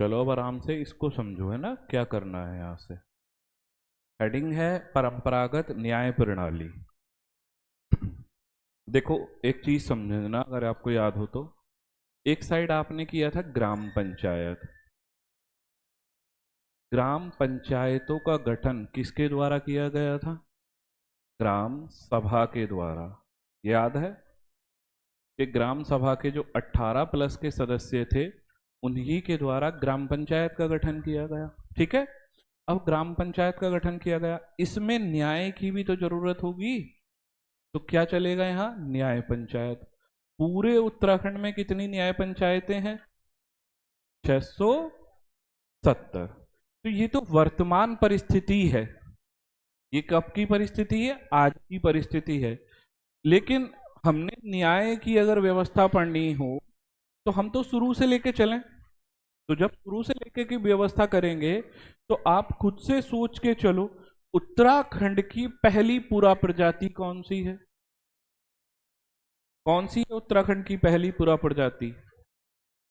चलो अब आराम से इसको समझो, है ना, क्या करना है यहाँ से। हेडिंग है परंपरागत न्याय प्रणाली। देखो, एक चीज समझना, अगर आपको याद हो तो, एक साइड आपने किया था ग्राम पंचायत। ग्राम पंचायतों का गठन किसके द्वारा किया गया था? ग्राम सभा के द्वारा। याद है कि ग्राम सभा के जो 18 प्लस के सदस्य थे, उन्हीं के द्वारा ग्राम पंचायत का गठन किया गया। ठीक है। अब ग्राम पंचायत का गठन किया गया, इसमें न्याय की भी तो जरूरत होगी, तो क्या चलेगा यहाँ? न्याय पंचायत। पूरे उत्तराखंड में कितनी न्याय पंचायतें हैं? 670। तो ये तो वर्तमान परिस्थिति है। ये कब की परिस्थिति है? आज की परिस्थिति है। लेकिन हमने न्याय की अगर व्यवस्था पढ़नी हो तो हम तो शुरू से लेके चलें। तो जब शुरू से लेके की व्यवस्था करेंगे तो आप खुद से सोच के चलो, उत्तराखंड की पहली पुरा प्रजाति कौन सी है? कौन सी है उत्तराखंड की पहली पुरा प्रजाति?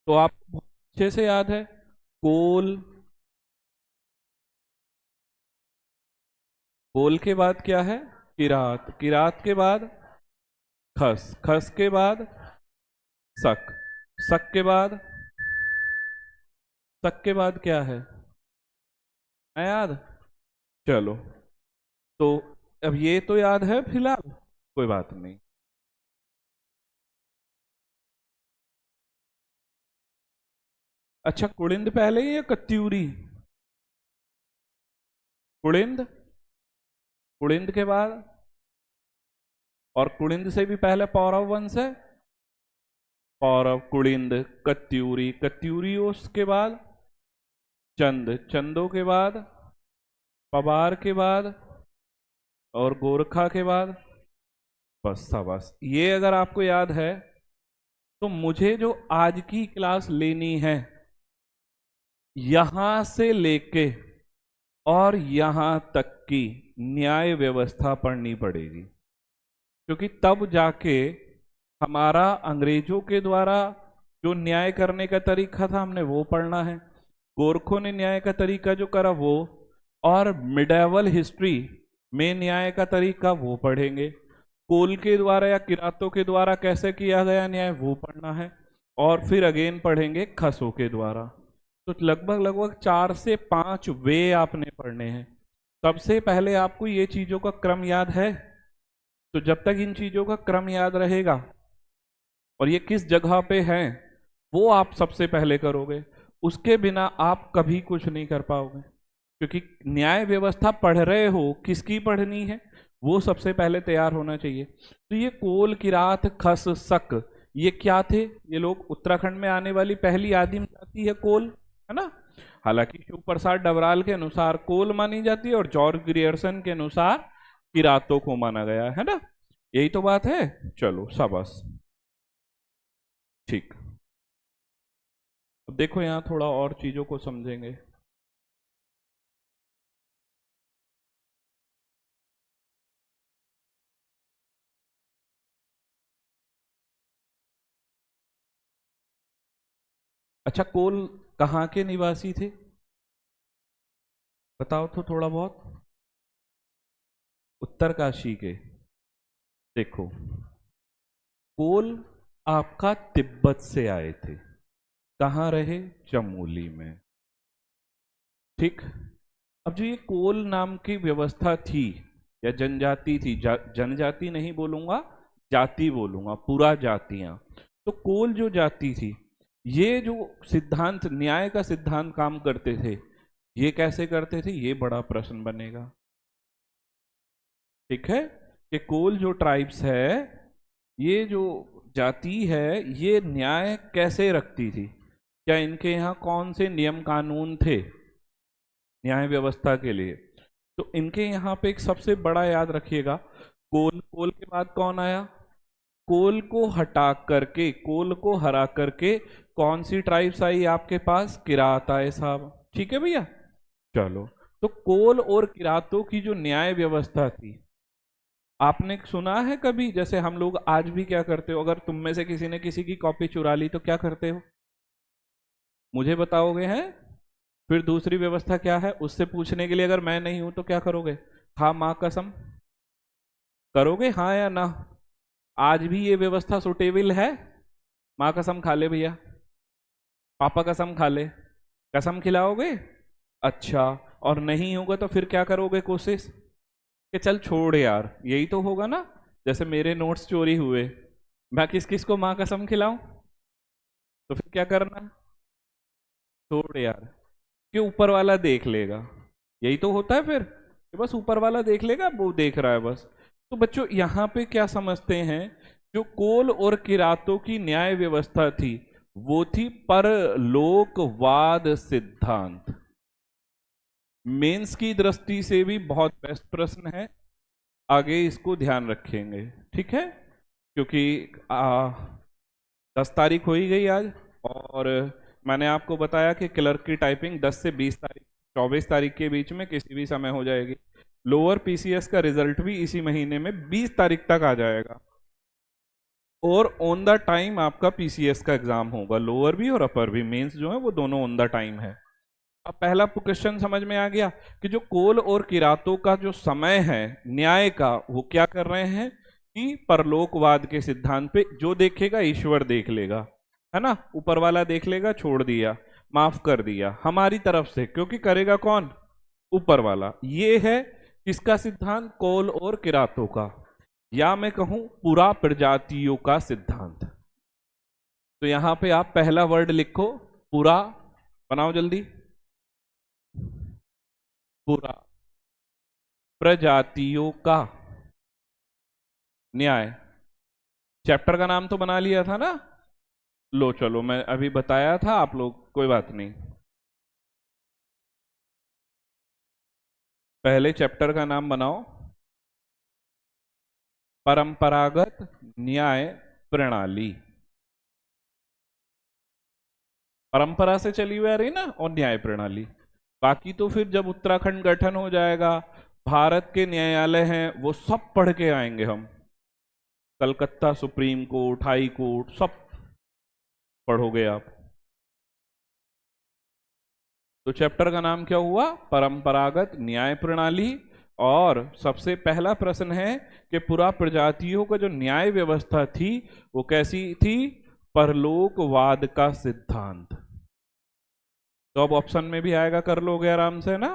तो आपको बहुत अच्छे से याद है, कोल। कोल के बाद क्या है? किरात। किरात के बाद खस। खस के बाद सक। सक के बाद, सक के बाद क्या है? है याद? चलो, तो अब ये तो याद है फिलहाल, कोई बात नहीं। अच्छा, कुड़िंद पहले या कत्यूरी? कुड़िंद। कुड़िंद के बाद, और कुड़िंद से भी पहले पौरव वंश है। पौरव, कुड़िंद, कत्यूरी। कत्यूरी उसके बाद चंद। चंदों के बाद पवार के बाद, और गोरखा के बाद। बस बस, ये अगर आपको याद है तो मुझे जो आज की क्लास लेनी है, यहां से लेके और यहां तक की न्याय व्यवस्था पढ़नी पड़ेगी, क्योंकि तब जाके हमारा अंग्रेजों के द्वारा जो न्याय करने का तरीका था हमने वो पढ़ना है, गोरखों ने न्याय का तरीका जो करा वो, और मिडेवल हिस्ट्री में न्याय का तरीका वो पढ़ेंगे। कोल के द्वारा या किरातों के द्वारा कैसे किया गया न्याय वो पढ़ना है, और फिर अगेन पढ़ेंगे खसों के द्वारा। तो लगभग लगभग 4 से 5 वे आपने पढ़ने हैं। सबसे पहले आपको ये चीजों का क्रम याद है, तो जब तक इन चीजों का क्रम याद रहेगा और ये किस जगह पे हैं वो आप सबसे पहले करोगे, उसके बिना आप कभी कुछ नहीं कर पाओगे। क्योंकि न्याय व्यवस्था पढ़ रहे हो, किसकी पढ़नी है वो सबसे पहले तैयार होना चाहिए। तो ये कोल, किरात, खस, सक, ये क्या थे? ये लोग उत्तराखंड में आने वाली पहली आदिम जाति है कोल, है ना। हालांकि शिव प्रसाद डबराल के अनुसार कोल मानी जाती है और जॉर्ज ग्रियर्सन के अनुसार किरातों को माना गया है ना। यही तो बात है। चलो शाबाश, ठीक। अब देखो यहाँ थोड़ा और चीजों को समझेंगे। अच्छा, कोल कहाँ के निवासी थे? बताओ तो थोड़ा बहुत। उत्तरकाशी के। देखो, कोल आपका तिब्बत से आए थे। कहाँ रहे? चमोली में। ठीक। अब जो ये कोल नाम की व्यवस्था थी या जनजाति थी, जनजाति नहीं बोलूंगा, जाति बोलूंगा, पूरा जातियां। तो कोल जो जाति थी, ये जो सिद्धांत, न्याय का सिद्धांत काम करते थे, ये कैसे करते थे? ये बड़ा प्रश्न बनेगा। ठीक है, कि कोल जो ट्राइब्स है, ये जो जाति है, ये न्याय कैसे रखती थी? क्या इनके यहाँ कौन से नियम कानून थे न्याय व्यवस्था के लिए? तो इनके यहाँ पे एक सबसे बड़ा याद रखिएगा, कोल। कोल के बाद कौन आया? कोल को हटा करके, कोल को हरा करके कौन सी ट्राइब्स आई आपके पास? किरात आए साहब। ठीक है भैया। चलो, तो कोल और किरातों की जो न्याय व्यवस्था थी, आपने सुना है कभी? जैसे हम लोग आज भी क्या करते हो, अगर तुम में से किसी ने किसी की कॉपी चुरा ली तो क्या करते हो? मुझे बताओगे हैं? फिर दूसरी व्यवस्था क्या है उससे पूछने के लिए, अगर मैं नहीं हूं तो क्या करोगे? हाँ माँ कसम करोगे, हाँ या ना? आज भी ये व्यवस्था सुटेबल है? माँ कसम खा ले भैया, पापा कसम खा ले, कसम खिलाओगे? अच्छा, और नहीं होगा तो फिर क्या करोगे कोशिश? कि चल छोड़ यार, यही तो होगा ना, जैसे मेरे नोट्स चोरी हुए, मैं किस किस को माँ कसम खिलाऊं? तो फिर क्या करना? छोड़ यार, कि ऊपर वाला देख लेगा, यही तो होता है फिर, कि बस ऊपर वाला देख लेगा, वो देख रहा है बस। तो बच्चों यहाँ पे क्या समझते हैं, जो कोल और किरातों की न्याय व्यवस्था थी वो थी परलोकवाद सिद्धांत। मेंस की दृष्टि से भी बहुत बेस्ट प्रश्न है, आगे इसको ध्यान रखेंगे, ठीक है? क्योंकि 10 तारीख हो ही गई आज, और मैंने आपको बताया कि क्लर्क की टाइपिंग 10 से 20 तारीख, 24 तारीख के बीच में किसी भी समय हो जाएगी। लोअर पीसीएस का रिजल्ट भी इसी महीने में 20 तारीख तक आ जाएगा, और ऑन द टाइम आपका पीसीएस का एग्जाम होगा, लोअर भी और अपर भी, मेंस जो है वो दोनों ऑन द टाइम है। अब पहला क्वेश्चन समझ में आ गया कि जो कोल और किरातों का जो समय है न्याय का, वो क्या कर रहे हैं कि परलोकवाद के सिद्धांत पे, जो देखेगा ईश्वर देख लेगा, है ना, ऊपर वाला देख लेगा, छोड़ दिया, माफ कर दिया हमारी तरफ से, क्योंकि करेगा कौन? ऊपर वाला। ये है किसका सिद्धांत? कोल और किरातों का, या मैं कहूं पूरा प्रजातियों का सिद्धांत। तो यहां पे आप पहला वर्ड लिखो, पूरा, बनाओ जल्दी, पूरा प्रजातियों का न्याय। चैप्टर का नाम तो बना लिया था ना? लो चलो, मैं अभी बताया था आप लोग, कोई बात नहीं। पहले चैप्टर का नाम बनाओ, परंपरागत न्याय प्रणाली। परंपरा से चली हुई आ रही ना, और न्याय प्रणाली। बाकी तो फिर जब उत्तराखंड गठन हो जाएगा, भारत के न्यायालय हैं वो सब पढ़ के आएंगे हम, Calcutta supreme court, high court, सब पढ़ोगे आप। तो चैप्टर का नाम क्या हुआ? परंपरागत न्याय प्रणाली। और सबसे पहला प्रश्न है कि पुरा प्रजातियों का जो न्याय व्यवस्था थी वो कैसी थी? परलोकवाद का सिद्धांत। तो अब ऑप्शन में भी आएगा, कर लोगे आराम से ना,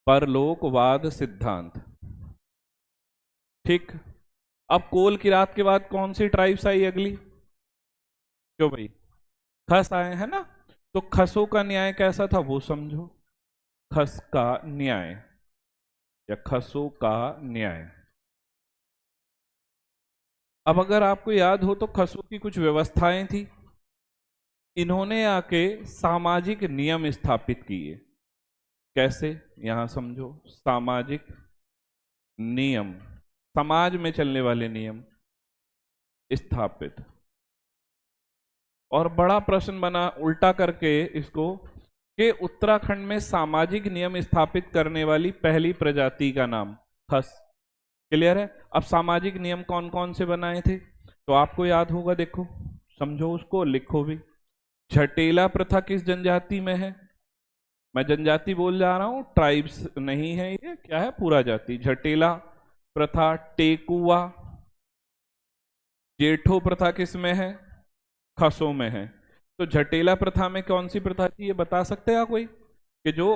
परलोकवाद सिद्धांत। ठीक। अब कोल की रात के बाद कौन सी ट्राइब्स आई अगली? क्यों भाई? खस आए हैं ना, तो खसों का न्याय कैसा था वो समझो, खस का न्याय या खसों का न्याय। अब अगर आपको याद हो तो खसों की कुछ व्यवस्थाएं थी, इन्होंने आके सामाजिक नियम स्थापित किए। कैसे? यहां समझो, सामाजिक नियम, समाज में चलने वाले नियम स्थापित। और बड़ा प्रश्न बना उल्टा करके इसको, कि उत्तराखंड में सामाजिक नियम स्थापित करने वाली पहली प्रजाति का नाम खस। क्लियर है? अब सामाजिक नियम कौन कौन से बनाए थे तो आपको याद होगा, देखो समझो उसको, लिखो भी। झटेला प्रथा किस जनजाति में है? मैं जनजाति बोल जा रहा हूं, ट्राइब्स नहीं है, ये क्या है? पूरा जाति। झटेला प्रथा, टेकुआ, जेठो प्रथा किस में है? खसों में है। तो झटेला प्रथा में कौन सी प्रथा थी ये बता सकते हैं कोई? कि जो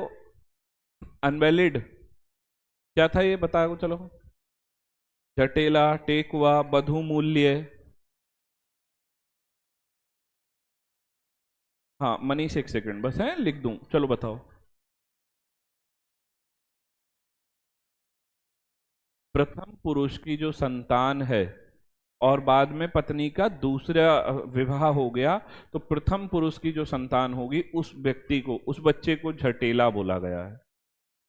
अनवैलिड, क्या था ये बताओ चलो। झटेला, टेकुआ, बधु मूल्य। हाँ मनीष, एक सेकंड बस है, लिख दूं, चलो बताओ। प्रथम पुरुष की जो संतान है और बाद में पत्नी का दूसरा विवाह हो गया, तो प्रथम पुरुष की जो संतान होगी उस व्यक्ति को, उस बच्चे को झटेला बोला गया है।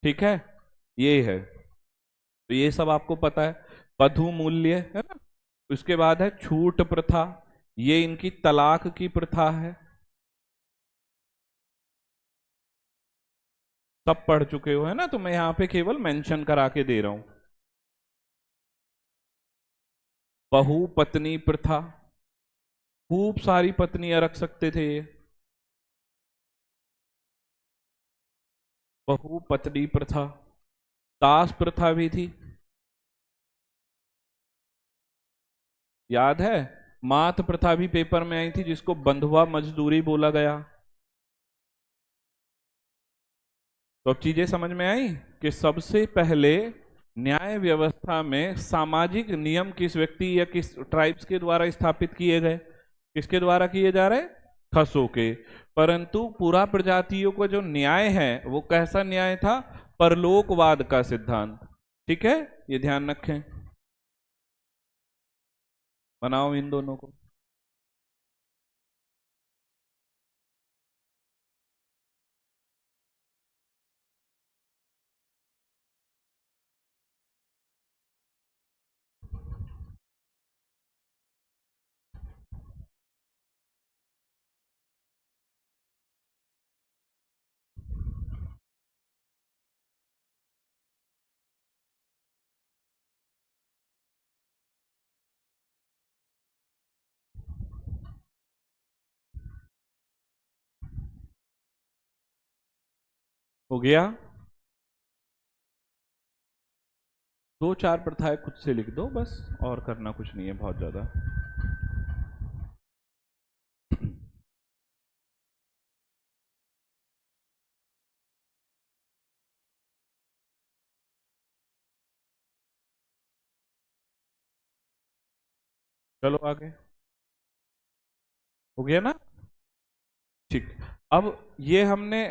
ठीक है, ये है। तो ये सब आपको पता है। वधु मूल्य है ना, उसके बाद है छूट प्रथा, ये इनकी तलाक की प्रथा है। सब पढ़ चुके हो है ना, तो मैं यहाँ पे केवल मेंशन करा के दे रहा हूं। बहु पत्नी प्रथा, खूब सारी पत्नियां रख सकते थे ये। बहुपत्नी प्रथा, दास प्रथा भी थी, याद है? मात प्रथा भी पेपर में आई थी, जिसको बंधुआ मजदूरी बोला गया। तो अब चीजें समझ में आई कि सबसे पहले न्याय व्यवस्था में सामाजिक नियम किस व्यक्ति या किस ट्राइब्स के द्वारा स्थापित किए गए? किसके द्वारा किए जा रहे? खसों के। परंतु पूरा प्रजातियों का जो न्याय है वो कैसा न्याय था? परलोकवाद का सिद्धांत। ठीक है, ये ध्यान रखें। बनाओ इन दोनों को। हो गया? दो चार प्रथाएं खुद से लिख दो बस, और करना कुछ नहीं है बहुत ज्यादा। चलो आगे। हो गया ना? ठीक। अब ये हमने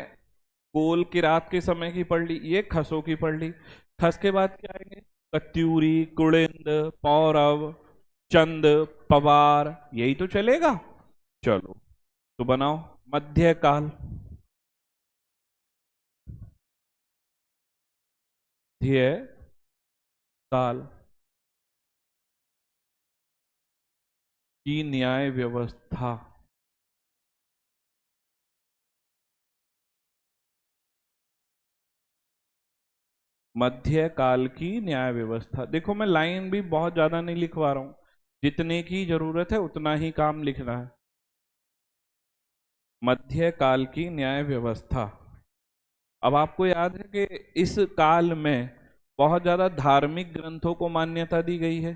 कोल किरात के समय की पढ़ ली, ये खसों की पढ़ ली। खस के बाद क्या आएंगे? कत्यूरी, कुड़िंद, पौरव, चंद, पवार, यही तो चलेगा। चलो तो बनाओ। मध्यकाल, मध्य काल की न्याय व्यवस्था। मध्यकाल की न्याय व्यवस्था, देखो मैं लाइन भी बहुत ज्यादा नहीं लिखवा रहा हूं, जितने की जरूरत है उतना ही काम लिखना है। मध्यकाल की न्याय व्यवस्था। अब आपको याद है कि इस काल में बहुत ज्यादा धार्मिक ग्रंथों को मान्यता दी गई है।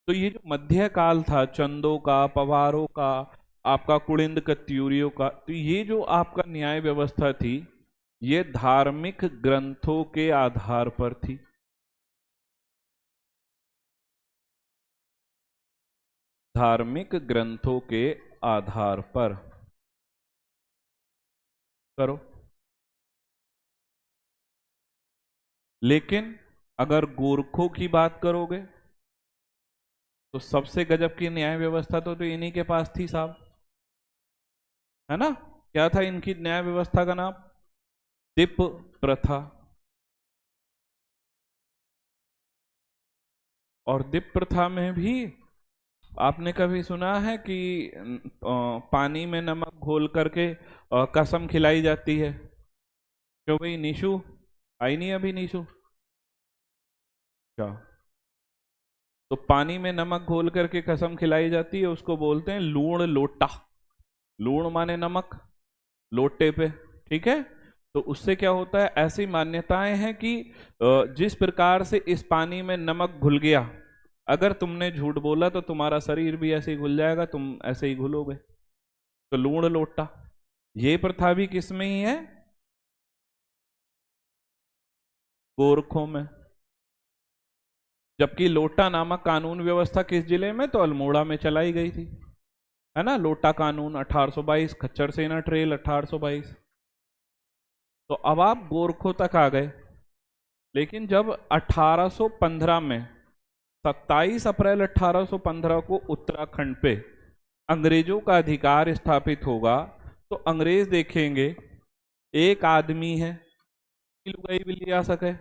तो ये जो मध्य काल था, चंदों का, पवारों का, आपका कुड़िंद कत्यूरियों का, तो ये जो आपका न्याय व्यवस्था थी ये धार्मिक ग्रंथों के आधार पर थी। धार्मिक ग्रंथों के आधार पर। करो। लेकिन अगर गोरखों की बात करोगे तो सबसे गजब की न्याय व्यवस्था तो इन्हीं के पास थी साहब, है ना? क्या था इनकी न्याय व्यवस्था का नाम? दिप प्रथा। और दिप प्रथा में भी आपने कभी सुना है कि पानी में नमक घोल करके कसम खिलाई जाती है? क्यों भाई, निशु आई नहीं अभी? निशु क्या? तो पानी में नमक घोल करके कसम खिलाई जाती है, उसको बोलते हैं लूण लोटा। लूण माने नमक, लोटे पे। ठीक है? तो उससे क्या होता है, ऐसी मान्यताएं हैं कि जिस प्रकार से इस पानी में नमक घुल गया, अगर तुमने झूठ बोला तो तुम्हारा शरीर भी ऐसे ही घुल जाएगा, तुम ऐसे ही घुलोगे। तो लूण लोटा, ये प्रथा भी किसमें ही है? गोरखों में। जबकि लोटा नामक कानून व्यवस्था किस जिले में? तो अल्मोड़ा में चलाई गई थी, है ना? लोटा कानून 1822, खच्चर सेना ट्रेल 1822। तो अब आप गोरखों तक आ गए। लेकिन जब 1815 में, 27 अप्रैल 1815 को उत्तराखंड पे अंग्रेजों का अधिकार स्थापित होगा, तो अंग्रेज देखेंगे एक आदमी है, लुगाई भी ले आ सके,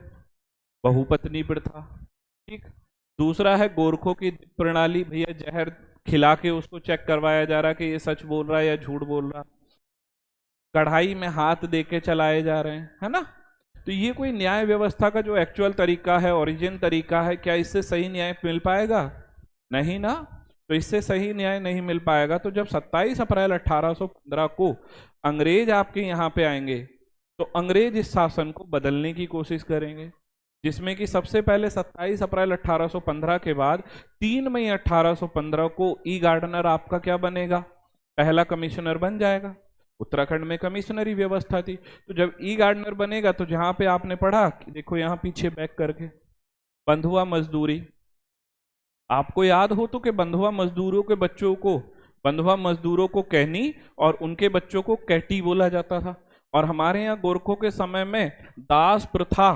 बहुपत्नी प्रथा। ठीक। दूसरा है गोरखों की प्रणाली, भैया जहर खिला के उसको चेक करवाया जा रहा है कि ये सच बोल रहा है या झूठ बोल रहा। कढ़ाई में हाथ दे के चलाए जा रहे हैं, है ना? तो ये कोई न्याय व्यवस्था का जो एक्चुअल तरीका है, ओरिजिन तरीका है, क्या इससे सही न्याय मिल पाएगा? नहीं ना। तो इससे सही न्याय नहीं मिल पाएगा। तो जब 27 अप्रैल 1815 को अंग्रेज आपके यहाँ पे आएंगे तो अंग्रेज इस शासन को बदलने की कोशिश करेंगे, जिसमें कि सबसे पहले 27 अप्रैल 1815 के बाद 3 मई 1815 को ई गार्डनर आपका क्या बनेगा, पहला कमिश्नर बन जाएगा। उत्तराखंड में कमिश्नरी व्यवस्था थी, तो जब ई गार्डनर बनेगा तो जहां पे आपने पढ़ा, देखो यहाँ पीछे बैक करके, बंधुआ मजदूरी, आपको याद हो तो कि बंधुआ मजदूरों के बच्चों को, बंधुआ मजदूरों को कहनी और उनके बच्चों को कैटी बोला जाता था। और हमारे यहाँ गोरखों के समय में दास प्रथा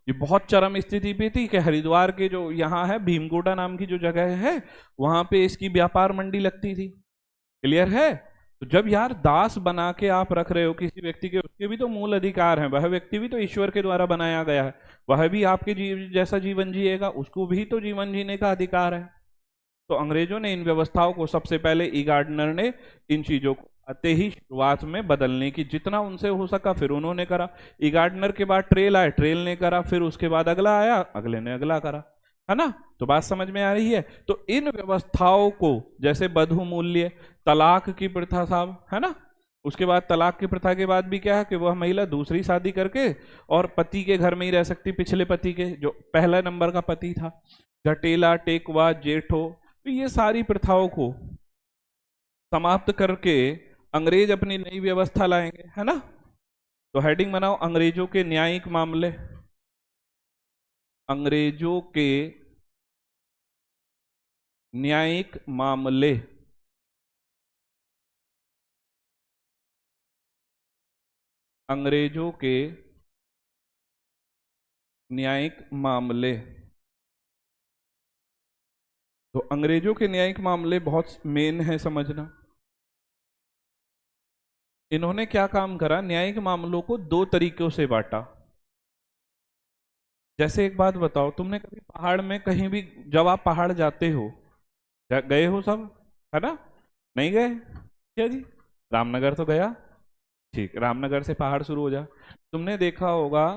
ये बहुत चरम स्थिति पे थी कि हरिद्वार के जो यहाँ है भीमगोडा नाम की जो जगह है वहां पे इसकी व्यापार मंडी लगती थी। क्लियर है? तो जब यार दास बना के आप रख रहे हो किसी व्यक्ति के, उसके भी तो मूल अधिकार हैं, वह व्यक्ति भी तो ईश्वर के द्वारा बनाया गया है, वह भी आपके जैसा जीवन जिएगा, उसको भी तो जीवन जीने का अधिकार है। तो अंग्रेजों ने इन व्यवस्थाओं को सबसे पहले ई गार्डनर ने इन चीजों को आते ही शुरुआत में बदलने की जितना उनसे हो सका फिर उन्होंने करा। ई गार्डनर के बाद ट्रेल आए, ट्रेल ने करा, फिर उसके बाद अगला आया, अगले ने अगला करा, है ना? तो बात समझ में आ रही है? तो इन व्यवस्थाओं को जैसे बधु मूल्य, तलाक की प्रथा साहब, है ना, उसके बाद तलाक की प्रथा के बाद भी क्या है कि वह महिला दूसरी शादी करके और पति के घर में ही रह सकती, पिछले पति के जो पहला नंबर का पति था, जटेला, टेकवा, जेठो, तो ये सारी प्रथाओं को समाप्त करके अंग्रेज अपनी नई व्यवस्था लाएंगे, है ना? तो हेडिंग बनाओ, अंग्रेजों के न्यायिक मामले, अंग्रेजों के न्यायिक मामले, अंग्रेजों के न्यायिक मामले। तो अंग्रेजों के न्यायिक मामले बहुत मेन है समझना। इन्होंने क्या काम करा, न्यायिक मामलों को दो तरीकों से बांटा। जैसे एक बात बताओ, तुमने कभी पहाड़ में कहीं भी, जब आप पहाड़ जाते हो, गए हो सब, है ना? नहीं गए क्या जी? रामनगर तो गया, ठीक, रामनगर से पहाड़ शुरू हो जा, तुमने देखा होगा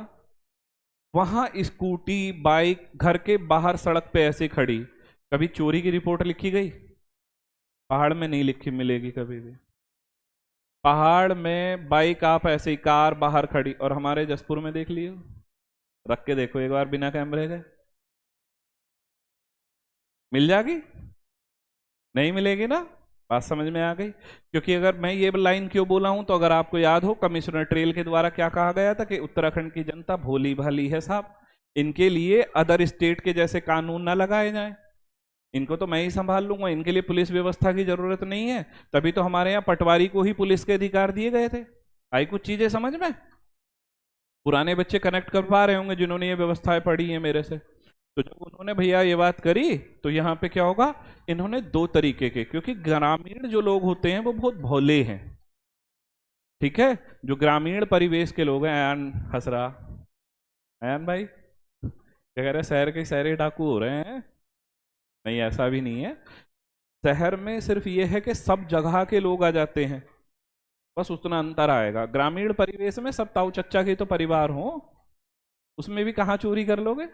वहां स्कूटी बाइक घर के बाहर सड़क पे ऐसे खड़ी, कभी चोरी की रिपोर्ट लिखी गई? पहाड़ में नहीं लिखी मिलेगी कभी भी। पहाड़ में बाइक आप ऐसे ही कार बाहर खड़ी, और हमारे जसपुर में देख लियो, रख के देखो एक बार बिना कैमरे के, मिल जाएगी? नहीं मिलेगी ना? बात समझ में आ गई? क्योंकि अगर मैं ये लाइन क्यों बोला हूं, तो अगर आपको याद हो कमिश्नर ट्रेल के द्वारा क्या कहा गया था कि उत्तराखंड की जनता भोली भाली है साहब, इनके लिए अदर स्टेट के जैसे कानून ना लगाए जाएं, इनको तो मैं ही संभाल लूंगा, इनके लिए पुलिस व्यवस्था की जरूरत नहीं है। तभी तो हमारे यहाँ पटवारी को ही पुलिस के अधिकार दिए गए थे। आई कुछ चीजें समझ में? पुराने बच्चे कनेक्ट कर पा रहे होंगे जिन्होंने ये व्यवस्थाएं पढ़ी है मेरे से। तो जब उन्होंने भैया ये बात करी तो यहाँ पे क्या होगा, इन्होंने दो तरीके के, क्योंकि ग्रामीण जो लोग होते हैं वो बहुत भोले हैं, ठीक है, जो ग्रामीण परिवेश के लोग हैं, आयन हंस रहा, आयन भाई क्या कह रहे हैं, शहर के शहरी डाकू हो रहे हैं? नहीं, ऐसा भी नहीं है। शहर में सिर्फ ये है कि सब जगह के लोग आ जाते हैं, बस उतना अंतर आएगा। ग्रामीण परिवेश में सब ताऊ चच्चा के तो परिवार हो, उसमें भी कहाँ चोरी कर लोगे,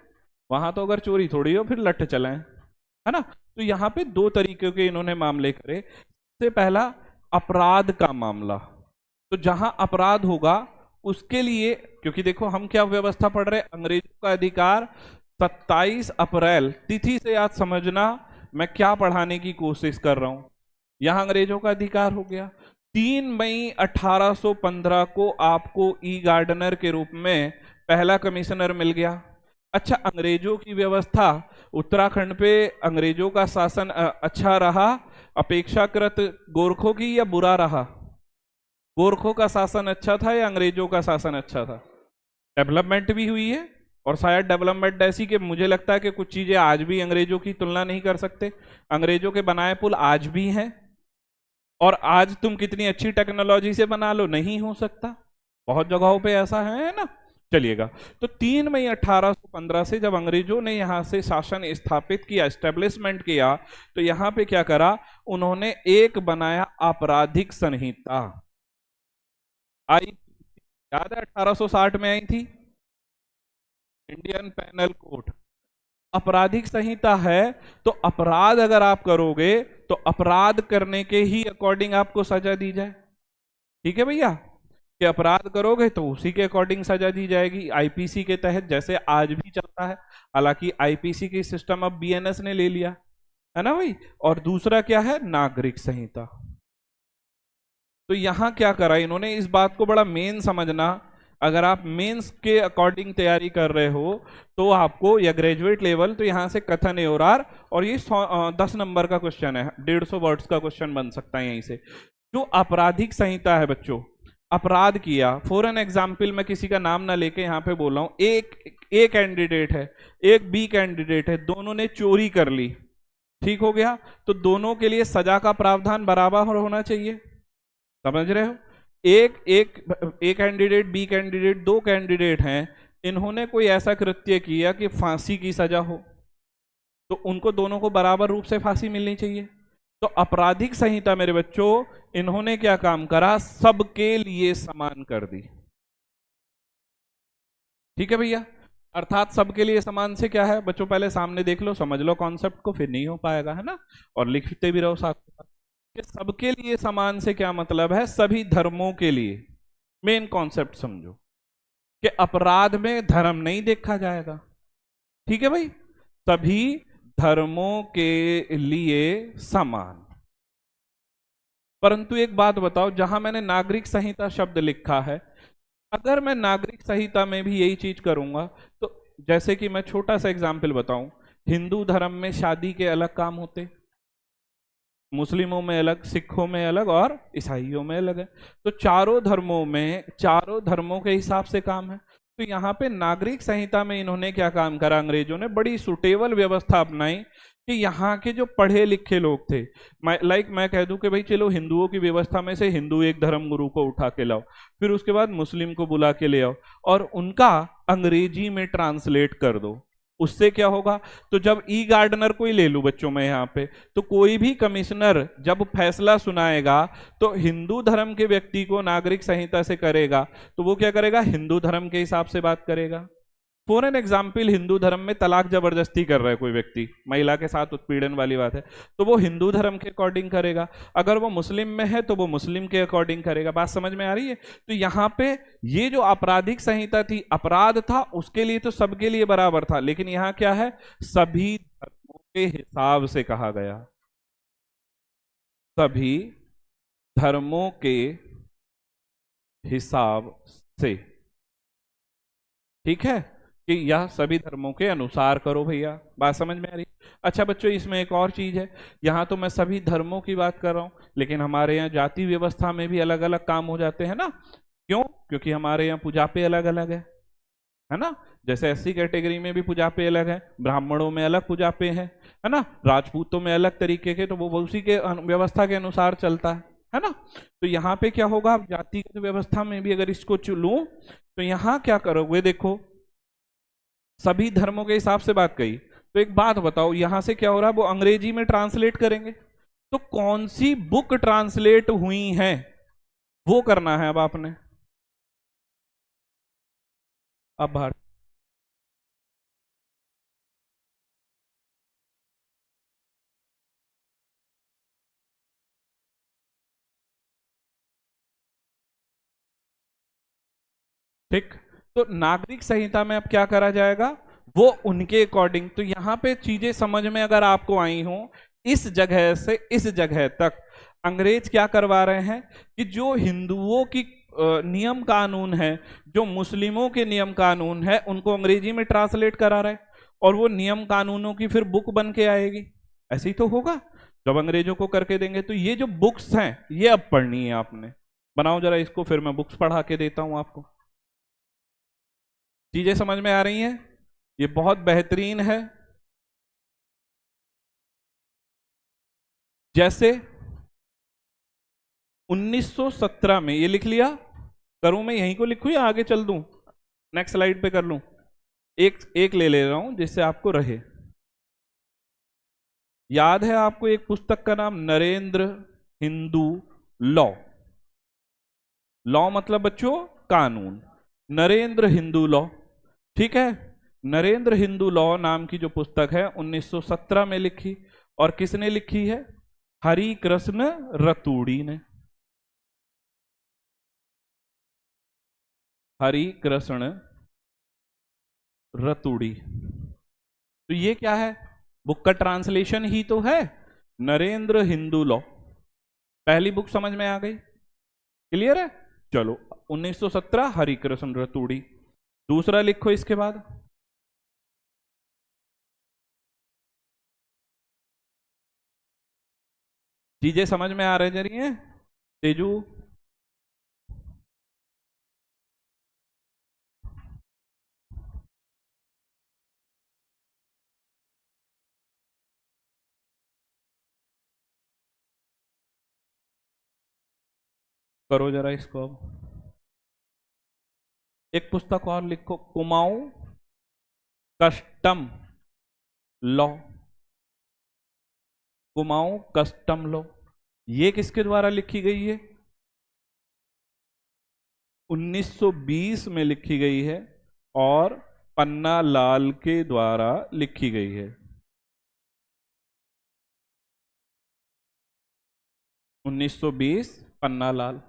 वहां तो अगर चोरी थोड़ी हो फिर लठ चले, है ना? तो यहाँ पे दो तरीके के इन्होंने मामले करे। सबसे पहला अपराध का मामला, तो जहां अपराध होगा उसके लिए, क्योंकि देखो हम क्या व्यवस्था पढ़ रहे, अंग्रेजों का अधिकार 27 अप्रैल तिथि से आज समझना मैं क्या पढ़ाने की कोशिश कर रहा हूं। यहां अंग्रेजों का अधिकार हो गया। 3 मई 1815 को आपको ई गार्डनर के रूप में पहला कमिश्नर मिल गया। अच्छा, अंग्रेजों की व्यवस्था, उत्तराखंड पे अंग्रेजों का शासन अच्छा रहा अपेक्षाकृत गोरखों की, या बुरा रहा? गोरखों का शासन अच्छा था या अंग्रेजों का शासन अच्छा था? डेवलपमेंट भी हुई है, और शायद डेवलपमेंट ऐसी कि मुझे लगता है कि कुछ चीजें आज भी अंग्रेजों की तुलना नहीं कर सकते। अंग्रेजों के बनाए पुल आज भी हैं, और आज तुम कितनी अच्छी टेक्नोलॉजी से बना लो, नहीं हो सकता, बहुत जगहों पे ऐसा है ना। चलिएगा, तो 3 मई 1815 से जब अंग्रेजों ने यहां से शासन स्थापित किया, एस्टेब्लिशमेंट किया, तो यहां पे क्या करा, उन्होंने एक बनाया आपराधिक संहिता। आई, याद है 1860 में आई थी इंडियन पेनल कोड। आपराधिक संहिता है तो अपराध अगर आप करोगे तो अपराध करने के ही अकॉर्डिंग आपको सजा दी जाए। ठीक है भैया, कि अपराध करोगे तो उसी के अकॉर्डिंग सजा दी जाएगी, आईपीसी के तहत, जैसे आज भी चलता है। हालांकि आईपीसी की सिस्टम अब बीएनएस ने ले लिया है ना भाई। और दूसरा क्या है, नागरिक संहिता। तो यहां क्या करा इन्होंने, इस बात को बड़ा मेन समझना। अगर आप मेंस के अकॉर्डिंग तैयारी कर रहे हो तो आपको, या ग्रेजुएट लेवल, तो यहां से कथन एवरार, और ये 10 नंबर का क्वेश्चन है, 150 वर्ड्स का क्वेश्चन बन सकता है यहीं से। जो आपराधिक संहिता है बच्चों, अपराध किया, फॉर एन एग्जाम्पल मैं किसी का नाम ना लेके यहाँ पे बोल रहा हूं, एक कैंडिडेट है, एक बी कैंडिडेट है, दोनों ने चोरी कर ली, ठीक हो गया, तो दोनों के लिए सजा का प्रावधान बराबर होना चाहिए। समझ रहे हो, ए कैंडिडेट, बी कैंडिडेट, दो कैंडिडेट हैं, इन्होंने कोई ऐसा कृत्य किया कि फांसी की सजा हो, तो उनको दोनों को बराबर रूप से फांसी मिलनी चाहिए। तो आपराधिक संहिता मेरे बच्चों, इन्होंने क्या काम करा, सबके लिए समान कर दी। ठीक है भैया, अर्थात सबके लिए समान से क्या है बच्चों, पहले सामने देख लो, समझ लो कॉन्सेप्ट को, फिर नहीं हो पाएगा, है ना। और लिखते भी रहो साथ साथ कि सबके लिए समान से क्या मतलब है, सभी धर्मों के लिए। मेन कॉन्सेप्ट समझो कि अपराध में धर्म नहीं देखा जाएगा। ठीक है भाई, सभी धर्मों के लिए समान। परंतु एक बात बताओ, जहां मैंने नागरिक संहिता शब्द लिखा है, अगर मैं नागरिक संहिता में भी यही चीज करूंगा, तो जैसे कि मैं छोटा सा एग्जाम्पल बताऊं, हिंदू धर्म में शादी के अलग काम होते, मुस्लिमों में अलग, सिखों में अलग और ईसाइयों में अलग है। तो चारों धर्मों में, चारों धर्मों के हिसाब से काम है। तो यहाँ पे नागरिक संहिता में इन्होंने क्या काम करा, अंग्रेजों ने बड़ी सुटेबल व्यवस्था अपनाई कि यहाँ के जो पढ़े लिखे लोग थे, मैं कह दूं कि भाई चलो हिंदुओं की व्यवस्था में से हिंदू एक धर्म गुरु को उठा के लाओ, फिर उसके बाद मुस्लिम को बुला के ले आओ और उनका अंग्रेजी में ट्रांसलेट कर दो। उससे क्या होगा, तो जब ई गार्डनर को ही ले लूं बच्चों में यहाँ पे, तो कोई भी कमिश्नर जब फैसला सुनाएगा तो हिंदू धर्म के व्यक्ति को नागरिक संहिता से करेगा, तो वो क्या करेगा, हिंदू धर्म के हिसाब से बात करेगा। फॉर एन एग्जाम्पल, हिंदू धर्म में तलाक जबरदस्ती कर रहा है कोई व्यक्ति, महिला के साथ उत्पीड़न वाली बात है, तो वो हिंदू धर्म के अकॉर्डिंग करेगा। अगर वो मुस्लिम में है तो वो मुस्लिम के अकॉर्डिंग करेगा। बात समझ में आ रही है। तो यहाँ पे ये जो आपराधिक संहिता थी, अपराध था उसके लिए तो सबके लिए बराबर था, लेकिन यहाँ क्या है, सभी धर्मों के हिसाब से कहा गया, सभी धर्मों के हिसाब से। ठीक है, कि यह सभी धर्मों के अनुसार करो भैया। बात समझ में आ रही। अच्छा बच्चों, इसमें एक और चीज है, यहाँ तो मैं सभी धर्मों की बात कर रहा हूँ, लेकिन हमारे यहाँ जाति व्यवस्था में भी अलग अलग काम हो जाते हैं ना। क्यों, क्योंकि हमारे यहाँ पूजापे अलग अलग है ना। जैसे एससी कैटेगरी में भी पूजापे अलग है, ब्राह्मणों में अलग पूजापे हैं, है ना, राजपूतों में अलग तरीके के, तो वो उसी के व्यवस्था के अनुसार चलता है ना। तो यहाँ पे क्या होगा, जातिगत व्यवस्था में भी अगर इसको चुनूं तो यहाँ क्या करोगे, देखो सभी धर्मों के हिसाब से बात कही, तो एक बात बताओ, यहां से क्या हो रहा है, वो अंग्रेजी में ट्रांसलेट करेंगे, तो कौन सी बुक ट्रांसलेट हुई है वो करना है अब आपने। अब बाहर ठीक, तो नागरिक संहिता में अब क्या करा जाएगा, वो उनके अकॉर्डिंग। तो यहाँ पे चीजें समझ में अगर आपको आई हो, इस जगह से इस जगह तक अंग्रेज क्या करवा रहे हैं कि जो हिंदुओं की नियम कानून है, जो मुस्लिमों के नियम कानून है, उनको अंग्रेजी में ट्रांसलेट करा रहे हैं, और वो नियम कानूनों की फिर बुक बन के आएगी। ऐसे ही तो होगा जब अंग्रेजों को करके देंगे। तो ये जो बुक्स हैं ये अब पढ़नी है आपने। बनाओ जरा इसको, फिर मैं बुक्स पढ़ा के देता हूं आपको। चीजें समझ में आ रही हैं, ये बहुत बेहतरीन है। जैसे 1917 में, ये लिख लिया, करूं मैं यहीं को लिखूं या आगे चल दूं, नेक्स्ट स्लाइड पे कर लूं, एक एक ले रहा हूं जिससे आपको रहे याद। है आपको एक पुस्तक का नाम, नरेंद्र हिंदू लॉ। लॉ मतलब बच्चों कानून, नरेंद्र हिंदू लॉ। ठीक है, नरेंद्र हिंदू लॉ नाम की जो पुस्तक है 1917 में लिखी, और किसने लिखी है? हरि कृष्ण रतूड़ी ने। हरि कृष्ण रतूड़ी। तो ये क्या है? बुक का ट्रांसलेशन ही तो है, नरेंद्र हिंदू लॉ। पहली बुक समझ में आ गई? क्लियर है? चलो, 1917 हरिकृष्ण रतूड़ी। दूसरा लिखो इसके बाद। चीजें समझ में आ रही हैं तेजू? करो जरा इसको अब। एक पुस्तक और लिखो, Kumaon custom law. Kumaon custom law, ये किसके द्वारा लिखी गई है? 1920 में लिखी गई है, और पन्ना लाल के द्वारा लिखी गई है। 1920 पन्ना लाल।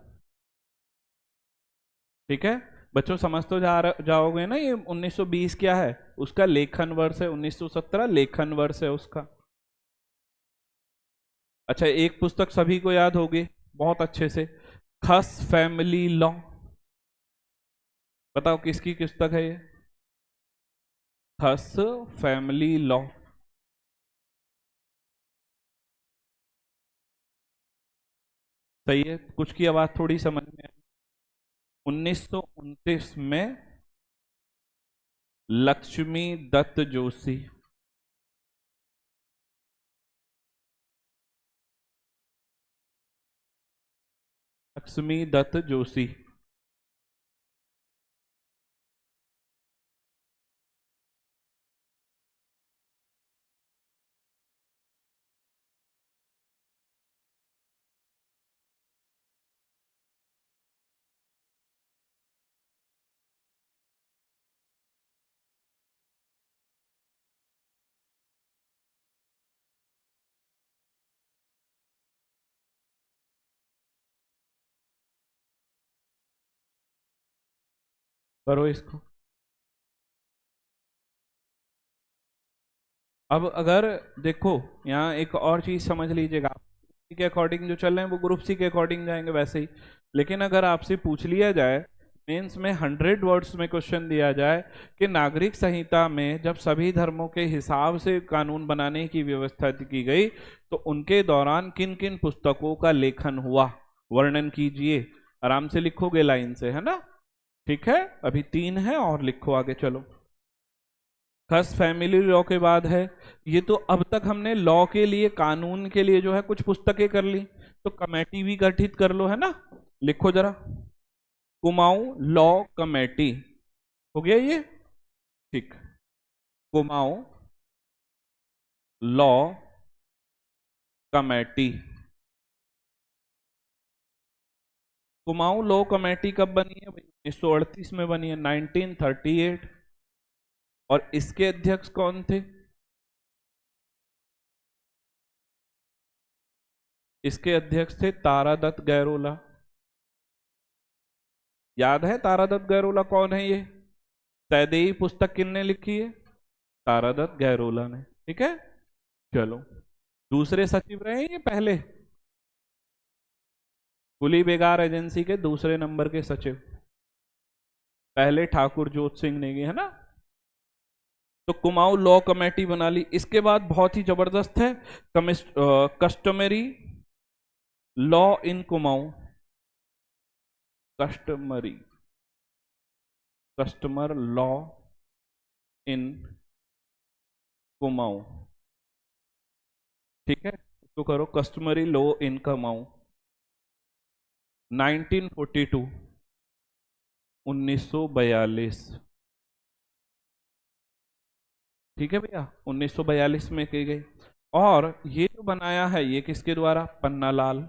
ठीक है बच्चों, समझ तो जाओगे ना? ये 1920 क्या है? उसका लेखन वर्ष है। 1917 लेखन वर्ष है उसका। अच्छा, एक पुस्तक सभी को याद होगी बहुत अच्छे से, खस फैमिली लॉ। बताओ किसकी पुस्तक है ये? खस फैमिली लॉ। सही है, कुछ की आवाज थोड़ी समझ में आई। 1929 में लक्ष्मी दत्त जोशी। लक्ष्मी दत्त जोशी। करो इसको। अब अगर देखो, यहाँ एक और चीज समझ लीजिएगा, के अकॉर्डिंग जो चल रहे हैं वो ग्रुप सी के अकॉर्डिंग जाएंगे वैसे ही। लेकिन अगर आपसे पूछ लिया जाए, मेंस में 100 वर्ड्स में क्वेश्चन दिया जाए कि नागरिक संहिता में जब सभी धर्मों के हिसाब से कानून बनाने की व्यवस्था की गई, तो उनके दौरान किन किन पुस्तकों का लेखन हुआ, वर्णन कीजिए। आराम से लिखोगे लाइन से, है ना? ठीक है, अभी 3 है और लिखो आगे चलो। खस फैमिली लॉ के बाद है, ये तो अब तक हमने लॉ के लिए, कानून के लिए जो है कुछ पुस्तकें कर ली, तो कमेटी भी गठित कर लो, है ना? लिखो जरा, कुमाऊं लॉ कमेटी। हो गया ये? ठीक। Kumaon law committee. Kumaon law committee कब बनी है भाई? 1938 में बनी है, 1938। और इसके अध्यक्ष कौन थे? इसके अध्यक्ष थे तारादत्त गैरोला। याद है तारादत्त गैरोला कौन है ये? तैदेई पुस्तक किसने लिखी है? तारादत्त गैरोला ने। ठीक है, चलो। दूसरे सचिव रहे ये पहले, कुली बेगार एजेंसी के दूसरे नंबर के सचिव, पहले ठाकुर जोत सिंह नेगी, है ना? तो कुमाऊं लॉ कमेटी बना ली। इसके बाद बहुत ही जबरदस्त है, customary law in Kumaon. Customary, customer law in Kumaon. ठीक है, तो करो कस्टमरी लॉ इन कुमाऊं। 1942, 1942। ठीक है भैया, 1942 में की गई। और ये जो बनाया है ये किसके द्वारा? पन्नालाल।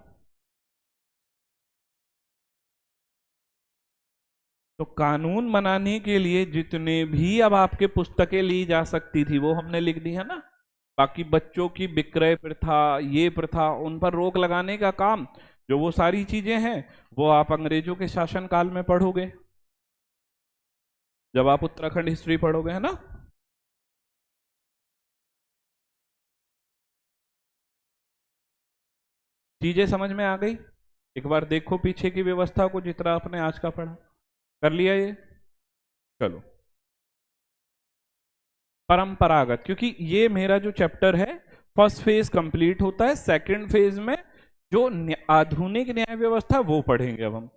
तो कानून बनाने के लिए जितने भी अब आपके पुस्तकें ली जा सकती थी वो हमने लिख दी है ना। बाकी बच्चों की विक्रय प्रथा, ये प्रथा, उन पर रोक लगाने का काम, जो वो सारी चीजें हैं वो आप अंग्रेजों के शासन काल में पढ़ोगे जब आप उत्तराखंड हिस्ट्री पढ़ोगे, है ना। चीजें समझ में आ गई। एक बार देखो पीछे की व्यवस्था को जितना आपने आज का पढ़ा, कर लिया ये। चलो, परंपरागत, क्योंकि ये मेरा जो चैप्टर है फर्स्ट फेज कंप्लीट होता है, सेकंड फेज में जो आधुनिक न्याय व्यवस्था वो पढ़ेंगे अब हम।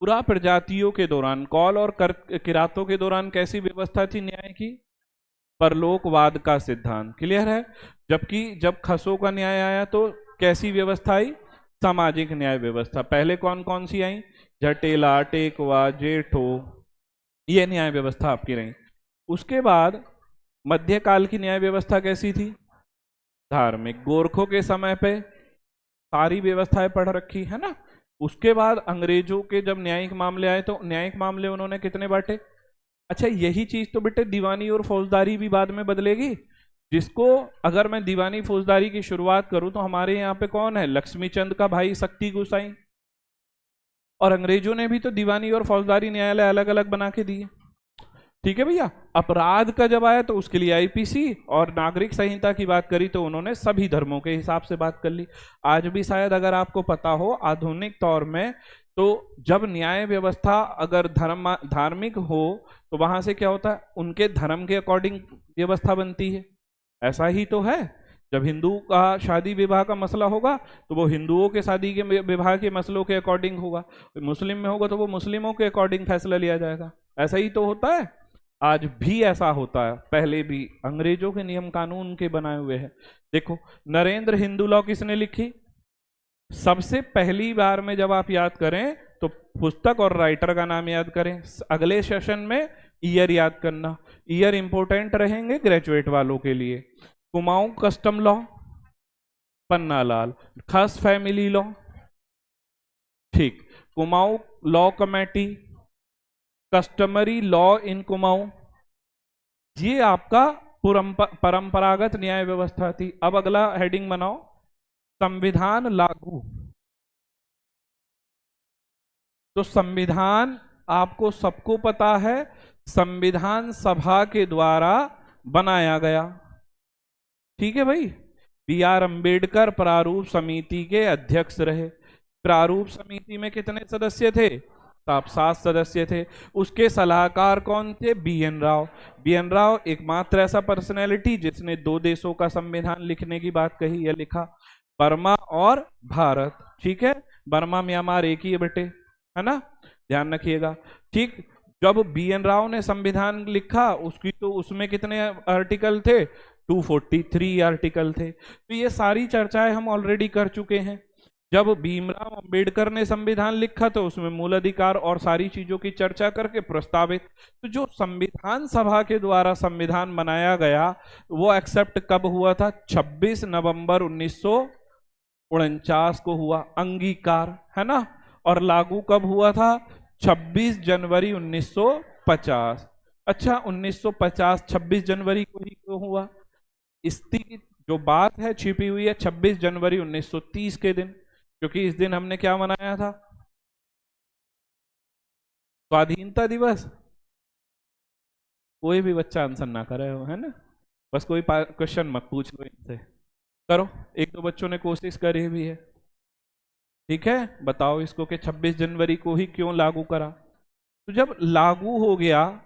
पूरा प्रजातियों के दौरान, कौल और किरातों के दौरान कैसी व्यवस्था थी न्याय की? परलोकवाद का सिद्धांत, क्लियर है। जबकि जब खसों का न्याय आया तो कैसी व्यवस्था आई? सामाजिक न्याय व्यवस्था। पहले कौन कौन सी आई? जटेला, टेकवा, जेठो, ये न्याय व्यवस्था आपकी रही। उसके बाद मध्यकाल की न्याय व्यवस्था कैसी थी? धार्मिक। गोरखों के समय पे सारी व्यवस्थाएं पढ़ रखी है ना। उसके बाद अंग्रेजों के जब न्यायिक मामले आए तो न्यायिक मामले उन्होंने कितने बांटे? अच्छा, यही चीज तो बेटे दीवानी और फौजदारी भी बाद में बदलेगी। जिसको, अगर मैं दीवानी फौजदारी की शुरुआत करूं तो हमारे यहाँ पे कौन है? लक्ष्मीचंद का भाई शक्ति गोसाई। और अंग्रेजों ने भी तो दीवानी और फौजदारी न्यायालय अलग अलग बना के दिए। ठीक है भैया। अपराध का जब आया तो उसके लिए आईपीसी और नागरिक संहिता की बात करी तो उन्होंने सभी धर्मों के हिसाब से बात कर ली। आज भी शायद अगर आपको पता हो आधुनिक तौर में, तो जब न्याय व्यवस्था अगर धार्मिक हो तो वहां से क्या होता है? उनके धर्म के अकॉर्डिंग व्यवस्था बनती है। ऐसा ही तो है। जब हिंदू का शादी विवाह का मसला होगा तो वो हिंदुओं के शादी के विवाह के मसलों के अकॉर्डिंग होगा, मुस्लिम में होगा तो वो मुस्लिमों के अकॉर्डिंग फैसला लिया जाएगा। ऐसा ही तो होता है। आज भी ऐसा होता है, पहले भी अंग्रेजों के नियम कानून के बनाए हुए हैं। देखो, नरेंद्र हिंदू लॉ किसने लिखी? सबसे पहली बार में जब आप याद करें तो पुस्तक और राइटर का नाम याद करें। अगले सेशन में ईयर याद करना, ईयर इंपॉर्टेंट रहेंगे ग्रेजुएट वालों के लिए। Kumaon custom law, Pannalal. खास फैमिली लॉ, ठीक। Kumaon law committee, customary law in Kumaon, ये आपका परंपरागत न्याय व्यवस्था थी। अब अगला हेडिंग बनाओ, संविधान लागू। तो संविधान आपको सबको पता है, संविधान सभा के द्वारा बनाया गया। ठीक है भाई। बी आर अम्बेडकर प्रारूप समिति के अध्यक्ष रहे। प्रारूप समिति में कितने सदस्य थे? 7 सदस्य थे। उसके सलाहकार कौन थे? B N Rao. B N Rao एकमात्र ऐसा पर्सनैलिटी जिसने 2 देशों का संविधान लिखने की बात कही या लिखा, बर्मा और भारत। ठीक है। बर्मा म्यांमार एक ही है बेटे, है ना, ध्यान रखिएगा। ठीक। जब बी एन राव ने संविधान लिखा उसकी तो उसमें कितने आर्टिकल थे? 243 आर्टिकल थे। तो ये सारी चर्चाएं हम ऑलरेडी कर चुके हैं। जब भीमराव अंबेडकर ने संविधान लिखा तो उसमें मूल अधिकार और सारी चीजों की चर्चा करके प्रस्तावित, तो जो संविधान सभा के द्वारा संविधान बनाया गया वो एक्सेप्ट कब हुआ था? 26 नवंबर 1949 को हुआ अंगीकार, है ना। और लागू कब हुआ था? 26 जनवरी 1950। अच्छा, 1950 26 जनवरी को ही क्यों हुआ? इसकी जो बात है छिपी हुई है 26 जनवरी 1930 के दिन, क्योंकि इस दिन हमने क्या मनाया था? स्वाधीनता दिवस। कोई भी बच्चा आंसर ना करे हो, है ना। बस कोई क्वेश्चन मत पूछ लो इनसे, करो। 1-2 बच्चों ने कोशिश करी भी है। ठीक है, बताओ इसको कि 26 जनवरी को ही क्यों लागू करा? तो जब लागू हो गया,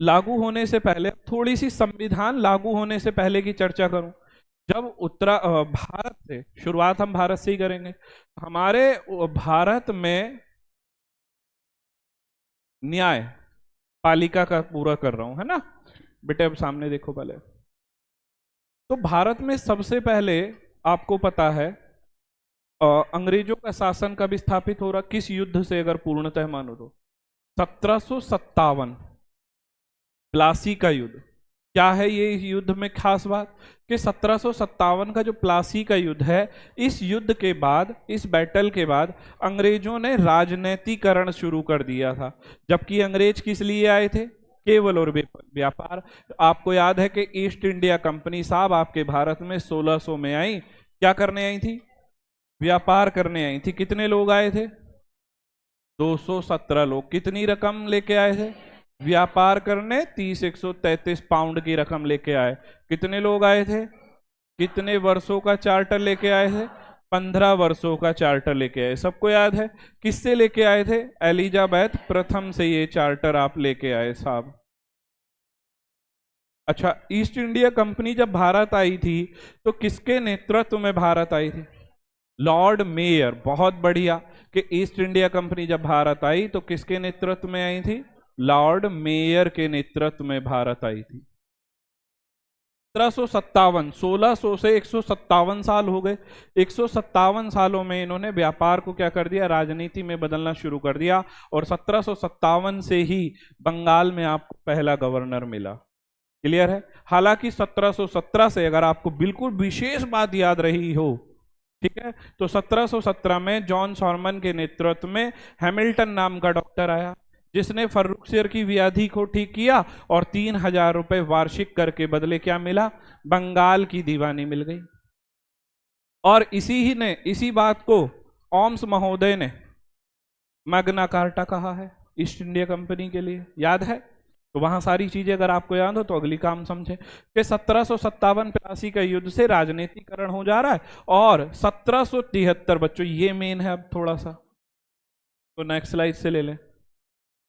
लागू होने से पहले थोड़ी सी संविधान लागू होने से पहले की चर्चा करूं। जब भारत से शुरुआत, हम भारत से ही करेंगे। हमारे भारत में न्याय पालिका का पूरा कर रहा हूं, है ना बेटे। अब सामने देखो पहले। तो भारत में सबसे पहले आपको पता है अंग्रेजों का शासन कब स्थापित हो रहा? किस युद्ध से अगर पूर्णतः मानो तो 1757, प्लासी का युद्ध। क्या है ये युद्ध में खास बात कि 1757 का जो प्लासी का युद्ध है, इस युद्ध के बाद, इस बैटल के बाद अंग्रेजों ने राजनीतिकरण शुरू कर दिया था। जबकि अंग्रेज किस लिए आए थे? केवल और व्यापार। आपको याद है कि ईस्ट इंडिया कंपनी साहब आपके भारत में 1600 में आई, क्या करने आई थी? व्यापार करने आई थी। कितने लोग आए थे? 217 लोग। कितनी रकम लेके आए थे? व्यापार करने 133 पाउंड की रकम लेके आए। कितने लोग आए थे? कितने वर्षों का चार्टर लेके आए थे? 15 वर्षों का चार्टर लेके आए। सबको याद है किससे लेके आए थे? एलिजाबेथ प्रथम से ये चार्टर आप लेके आए साहब। अच्छा, ईस्ट इंडिया कंपनी जब भारत आई थी तो किसके नेतृत्व में भारत आई थी? Lord mayor. बहुत बढ़िया कि ईस्ट इंडिया कंपनी जब भारत आई तो किसके नेतृत्व में आई थी? लॉर्ड मेयर के नेतृत्व में भारत आई थी। 1757, 1600 से 157 साल हो गए। 157 सालों में इन्होंने व्यापार को क्या कर दिया? राजनीति में बदलना शुरू कर दिया। और 1757 से ही बंगाल में आपको पहला गवर्नर मिला। क्लियर है? हालांकि 1717 से अगर आपको बिल्कुल विशेष बात याद रही हो, ठीक है, तो 1717 में जॉन सॉर्मन के नेतृत्व में हैमिल्टन नाम का डॉक्टर आया, जिसने फर्रुखसियर की व्याधि को ठीक किया और 3000 रुपए वार्षिक कर के बदले क्या मिला? बंगाल की दीवानी मिल गई। और इसी बात को ओम्स महोदय ने मैग्ना कार्टा कहा है ईस्ट इंडिया कंपनी के लिए। याद है? तो वहां सारी चीजें अगर आपको याद हो तो अगली काम समझे कि 1757-82 का युद्ध से राजनीतिकरण हो जा रहा है। और 1773 बच्चों ये मेन है। अब थोड़ा सा तो नेक्स्ट स्लाइड से ले लें।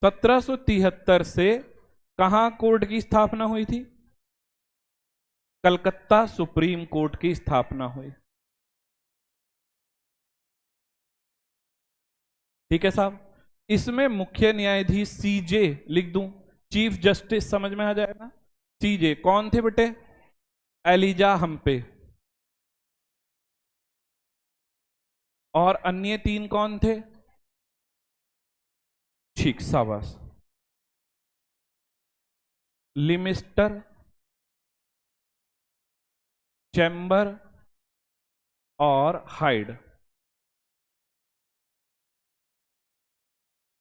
1773 से कहां कोर्ट की स्थापना हुई थी? कलकत्ता सुप्रीम कोर्ट की स्थापना हुई। ठीक है साहब। इसमें मुख्य न्यायाधीश सीजे लिख दूं, चीफ जस्टिस समझ में आ जाएगा। सीजे कौन थे बेटे? एलिजा हम्पे। और अन्य 3 कौन थे? ठीक, शाबाश। लिमिस्टर, चैम्बर और हाइड।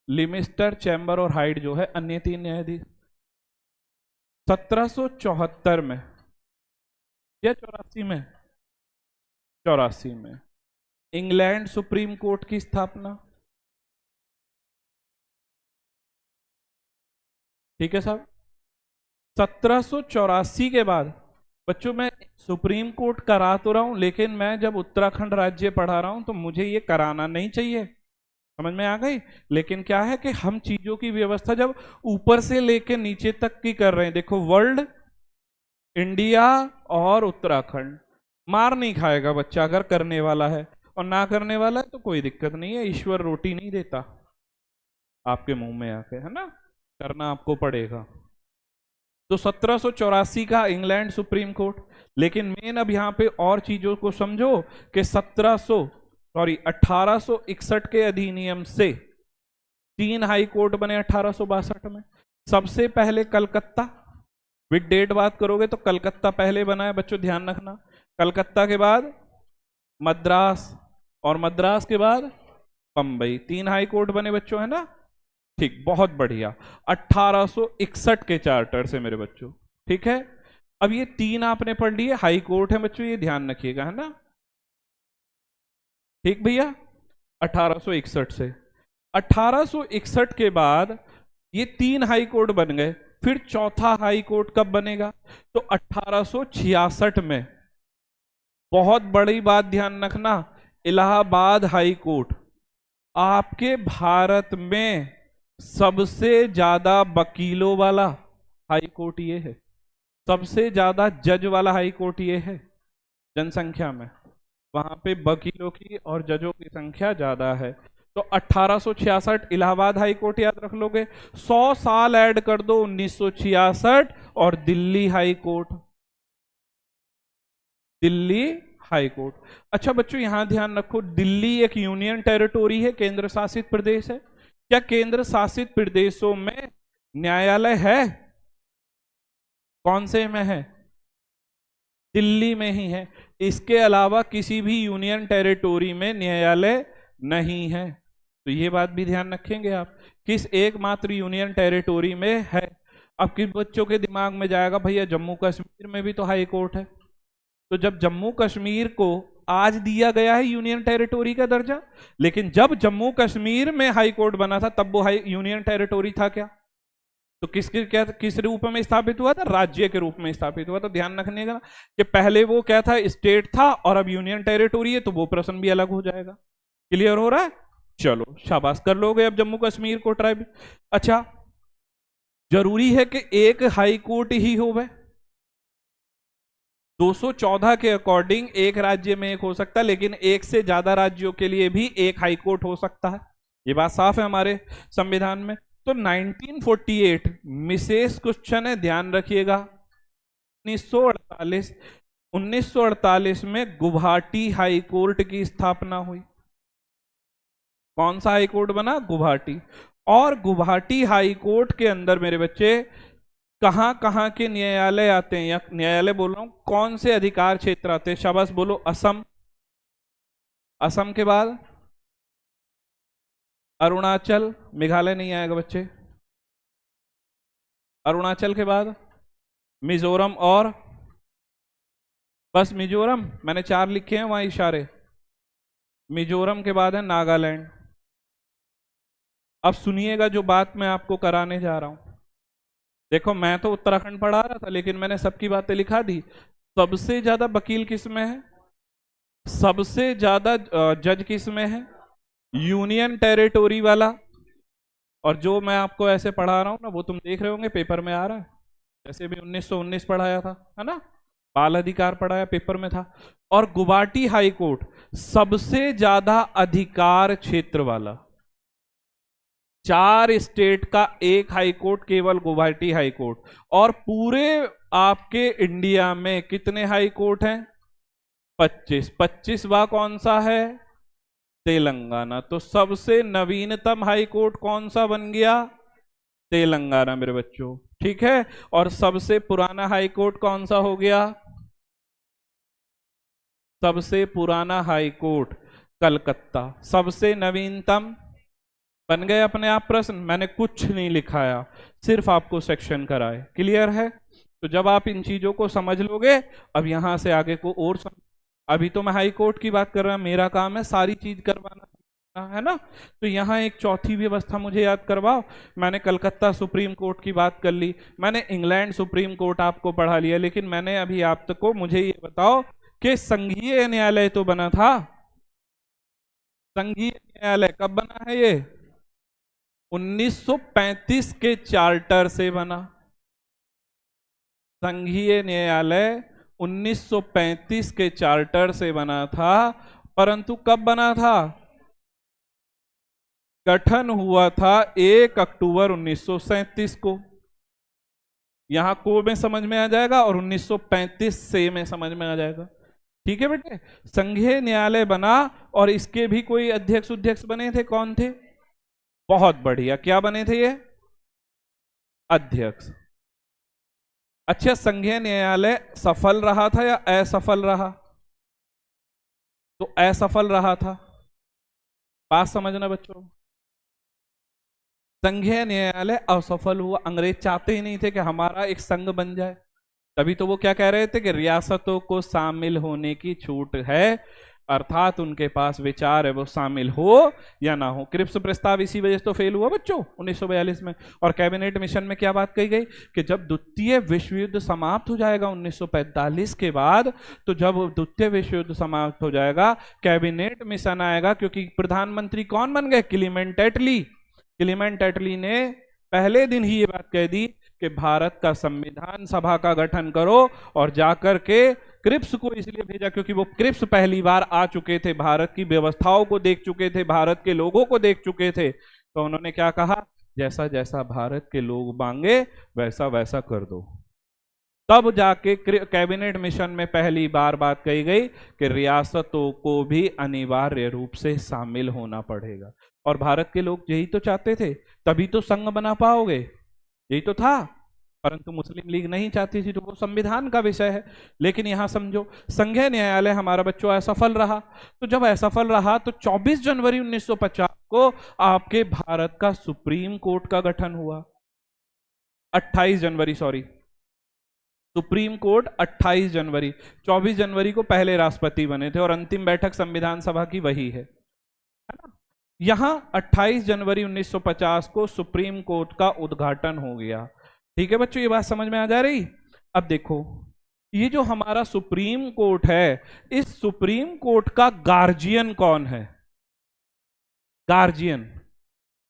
लिमिस्टर, चैम्बर और हाइड जो है अन्य 3 न्यायाधीश। 1774 में या 84 में? 84 में इंग्लैंड सुप्रीम कोर्ट की स्थापना। ठीक है साहब। 1784 के बाद बच्चों मैं सुप्रीम कोर्ट करा तो रहा हूं, लेकिन मैं जब उत्तराखंड राज्य पढ़ा रहा हूं तो मुझे ये कराना नहीं चाहिए। समझ में आ गई? लेकिन क्या है कि हम चीजों की व्यवस्था जब ऊपर से लेके नीचे तक की कर रहे हैं, देखो वर्ल्ड, इंडिया और उत्तराखंड, मार नहीं खाएगा बच्चा अगर करने वाला है, और ना करने वाला है तो कोई दिक्कत नहीं है। ईश्वर रोटी नहीं देता आपके मुंह में आके, है ना, करना आपको पड़ेगा। तो 1784 का इंग्लैंड सुप्रीम कोर्ट। लेकिन मेन अब यहां पे और चीजों को समझो कि 1861 के अधिनियम से 3 हाई कोर्ट बने 1862 में। सबसे पहले कलकत्ता, विद डेट बात करोगे तो कलकत्ता पहले बना है बच्चों, ध्यान रखना। कलकत्ता के बाद मद्रास, और मद्रास के बाद बंबई। 3 हाई कोर्ट बने बच्चों, है ना। ठीक, बहुत बढ़िया। 1861 के चार्टर से मेरे बच्चों। ठीक है, अब ये 3 आपने पढ़ लिए, हाई कोर्ट है बच्चों, ये ध्यान रखिएगा, है ना। ठीक भैया, 1861 से 1861 के बाद ये 3 हाई कोर्ट बन गए। फिर चौथा हाई कोर्ट कब बनेगा? तो 1866 में। बहुत बड़ी बात ध्यान रखना, इलाहाबाद हाई कोर्ट। आपके भारत में सबसे ज्यादा वकीलों वाला हाई कोर्ट ये है, सबसे ज्यादा जज वाला हाई कोर्ट ये है जनसंख्या में। वहां पे वकीलों की और जजों की संख्या ज्यादा है। तो 1866 इलाहाबाद हाई कोर्ट याद रख लोगे। 100 साल ऐड कर दो, 1966 और Delhi high court. Delhi high court. अच्छा बच्चों यहां ध्यान रखो, दिल्ली एक यूनियन टेरिटोरी है, केंद्र शासित प्रदेश है। क्या केंद्र शासित प्रदेशों में न्यायालय है? कौन से में है? दिल्ली में ही है। इसके अलावा किसी भी यूनियन टेरिटोरी में न्यायालय नहीं है। तो ये बात भी ध्यान रखेंगे आप, किस एकमात्र यूनियन टेरिटोरी में है। अब किस बच्चों के दिमाग में जाएगा भैया जम्मू कश्मीर में भी तो हाई कोर्ट है। तो जब जम्मू कश्मीर को आज दिया गया है यूनियन टेरिटोरी का दर्जा, लेकिन जब जम्मू कश्मीर में हाई कोर्ट बना था तब वो हाई यूनियन टेरिटोरी था क्या? तो किस रूप में स्थापित हुआ था? राज्य के रूप में स्थापित हुआ। तो ध्यान रखने का कि पहले वो क्या था? स्टेट था, और अब यूनियन टेरिटोरी है, तो वो प्रश्न भी अलग हो जाएगा। क्लियर हो रहा है? चलो शाबाश, कर लोगे अब जम्मू कश्मीर को ट्राइब। अच्छा, जरूरी है कि एक हाई कोर्ट ही हो वह? 214 के अकॉर्डिंग एक राज्य में एक हो सकता है, लेकिन एक से ज्यादा राज्यों के लिए भी एक हाई कोर्ट हो सकता है। ये बात साफ है हमारे संविधान में। तो 1948 विशेष क्वेश्चन है, ध्यान रखिएगा। 1948 में गुवाहाटी हाई कोर्ट की स्थापना हुई। कौन सा हाई कोर्ट बना? गुवाहाटी। और गुवाहाटी हाई कोर्ट के अंदर मेरे बच्चे कहां कहां के न्यायालय आते हैं, या न्यायालय बोल रहा हूं, कौन से अधिकार क्षेत्र आते हैं? शाबाश बोलो। असम, असम के बाद अरुणाचल, मेघालय नहीं आएगा बच्चे। अरुणाचल के बाद मिजोरम, और बस मिजोरम, मैंने 4 लिखे हैं वहां इशारे। मिजोरम के बाद है नागालैंड। अब सुनिएगा जो बात मैं आपको कराने जा रहा हूं। देखो मैं तो उत्तराखंड पढ़ा रहा था, लेकिन मैंने सबकी बातें लिखा दी। सबसे ज्यादा वकील किस में है? सबसे ज्यादा जज किस में है? यूनियन टेरिटोरी वाला। और जो मैं आपको ऐसे पढ़ा रहा हूं ना, वो तुम देख रहे होंगे पेपर में आ रहा है। जैसे भी 1919 पढ़ाया था, है ना, बाल अधिकार पढ़ाया, पेपर में था। और गुवाहाटी हाई कोर्ट सबसे ज्यादा अधिकार क्षेत्र वाला। 4 स्टेट का एक हाई कोर्ट केवल गुवाहाटी हाई कोर्ट। और पूरे आपके इंडिया में कितने हाई कोर्ट हैं? 25। 25वां कौन सा है? तेलंगाना। तो सबसे नवीनतम हाई कोर्ट कौन सा बन गया? तेलंगाना मेरे बच्चों, ठीक है। और सबसे पुराना हाई कोर्ट कौन सा हो गया? सबसे पुराना हाई कोर्ट कलकत्ता। सबसे नवीनतम बन गए अपने आप प्रश्न, मैंने कुछ नहीं लिखाया, सिर्फ आपको सेक्शन कराए। क्लियर है? तो जब आप इन चीजों को समझ लोगे, अब यहां से आगे को और अभी तो मैं हाई कोर्ट की बात कर रहा हूं, मेरा काम है सारी चीज करवाना, है ना। तो यहाँ एक चौथी व्यवस्था मुझे याद करवाओ। मैंने कलकत्ता सुप्रीम कोर्ट की बात कर ली, मैंने इंग्लैंड सुप्रीम कोर्ट आपको पढ़ा लिया, लेकिन मैंने अभी आप तक को मुझे ये बताओ कि संघीय न्यायालय तो बना था। संघीय न्यायालय कब बना है? ये 1935 के चार्टर से बना। संघीय न्यायालय 1935 के चार्टर से बना था, परंतु कब बना था? गठन हुआ था 1 अक्टूबर 1937 को। यहां को में समझ में आ जाएगा, और 1935 से में समझ में आ जाएगा। ठीक है बेटे, संघीय न्यायालय बना, और इसके भी कोई अध्यक्ष बने थे। कौन थे? बहुत बढ़िया, क्या बने थे ये? अध्यक्ष। अच्छा, संघीय न्यायालय सफल रहा था या असफल रहा? तो असफल रहा था। बात समझना बच्चों, संघीय न्यायालय असफल हुआ। अंग्रेज चाहते ही नहीं थे कि हमारा एक संघ बन जाए, तभी तो वो क्या कह रहे थे कि रियासतों को शामिल होने की छूट है, अर्थात उनके पास विचार है वो शामिल हो या ना हो। क्रिप्स प्रस्ताव इसी वजह से तो फेल हुआ बच्चों 1942 में। और कैबिनेट मिशन में क्या बात कही गई कि जब द्वितीय विश्व युद्ध समाप्त हो जाएगा 1945 के बाद, तो जब द्वितीय विश्व युद्ध समाप्त हो जाएगा, कैबिनेट मिशन आएगा, क्योंकि प्रधानमंत्री कौन बन गए? क्लीमेंट एटली। क्लीमेंट एटली ने पहले दिन ही ये बात कह दी कि भारत का संविधान सभा का गठन करो, और जाकर के क्रिप्स को इसलिए भेजा क्योंकि वो क्रिप्स पहली बार आ चुके थे, भारत की व्यवस्थाओं को देख चुके थे, भारत के लोगों को देख चुके थे। तो उन्होंने क्या कहा? जैसा जैसा भारत के लोग मांगे वैसा वैसा कर दो। तब जाके कैबिनेट मिशन में पहली बार बात कही गई कि रियासतों को भी अनिवार्य रूप से शामिल होना पड़ेगा। और भारत के लोग यही तो चाहते थे, तभी तो संघ बना पाओगे, यही तो था। परंतु मुस्लिम लीग नहीं चाहती थी, तो वो संविधान का विषय है। लेकिन यहां समझो, संघीय न्यायालय हमारा बच्चों असफल रहा। तो जब असफल रहा तो 24 जनवरी 1950 को आपके भारत का सुप्रीम कोर्ट का गठन हुआ। 28 जनवरी, सॉरी, सुप्रीम कोर्ट 28 जनवरी, 24 जनवरी को पहले राष्ट्रपति बने थे और अंतिम बैठक संविधान सभा की वही है ना। यहां 28 जनवरी 1950 को सुप्रीम कोर्ट का उद्घाटन हो गया। ठीक है बच्चों, ये बात समझ में आ जा रही। अब देखो, ये जो हमारा सुप्रीम कोर्ट है, इस सुप्रीम कोर्ट का गार्जियन कौन है? गार्जियन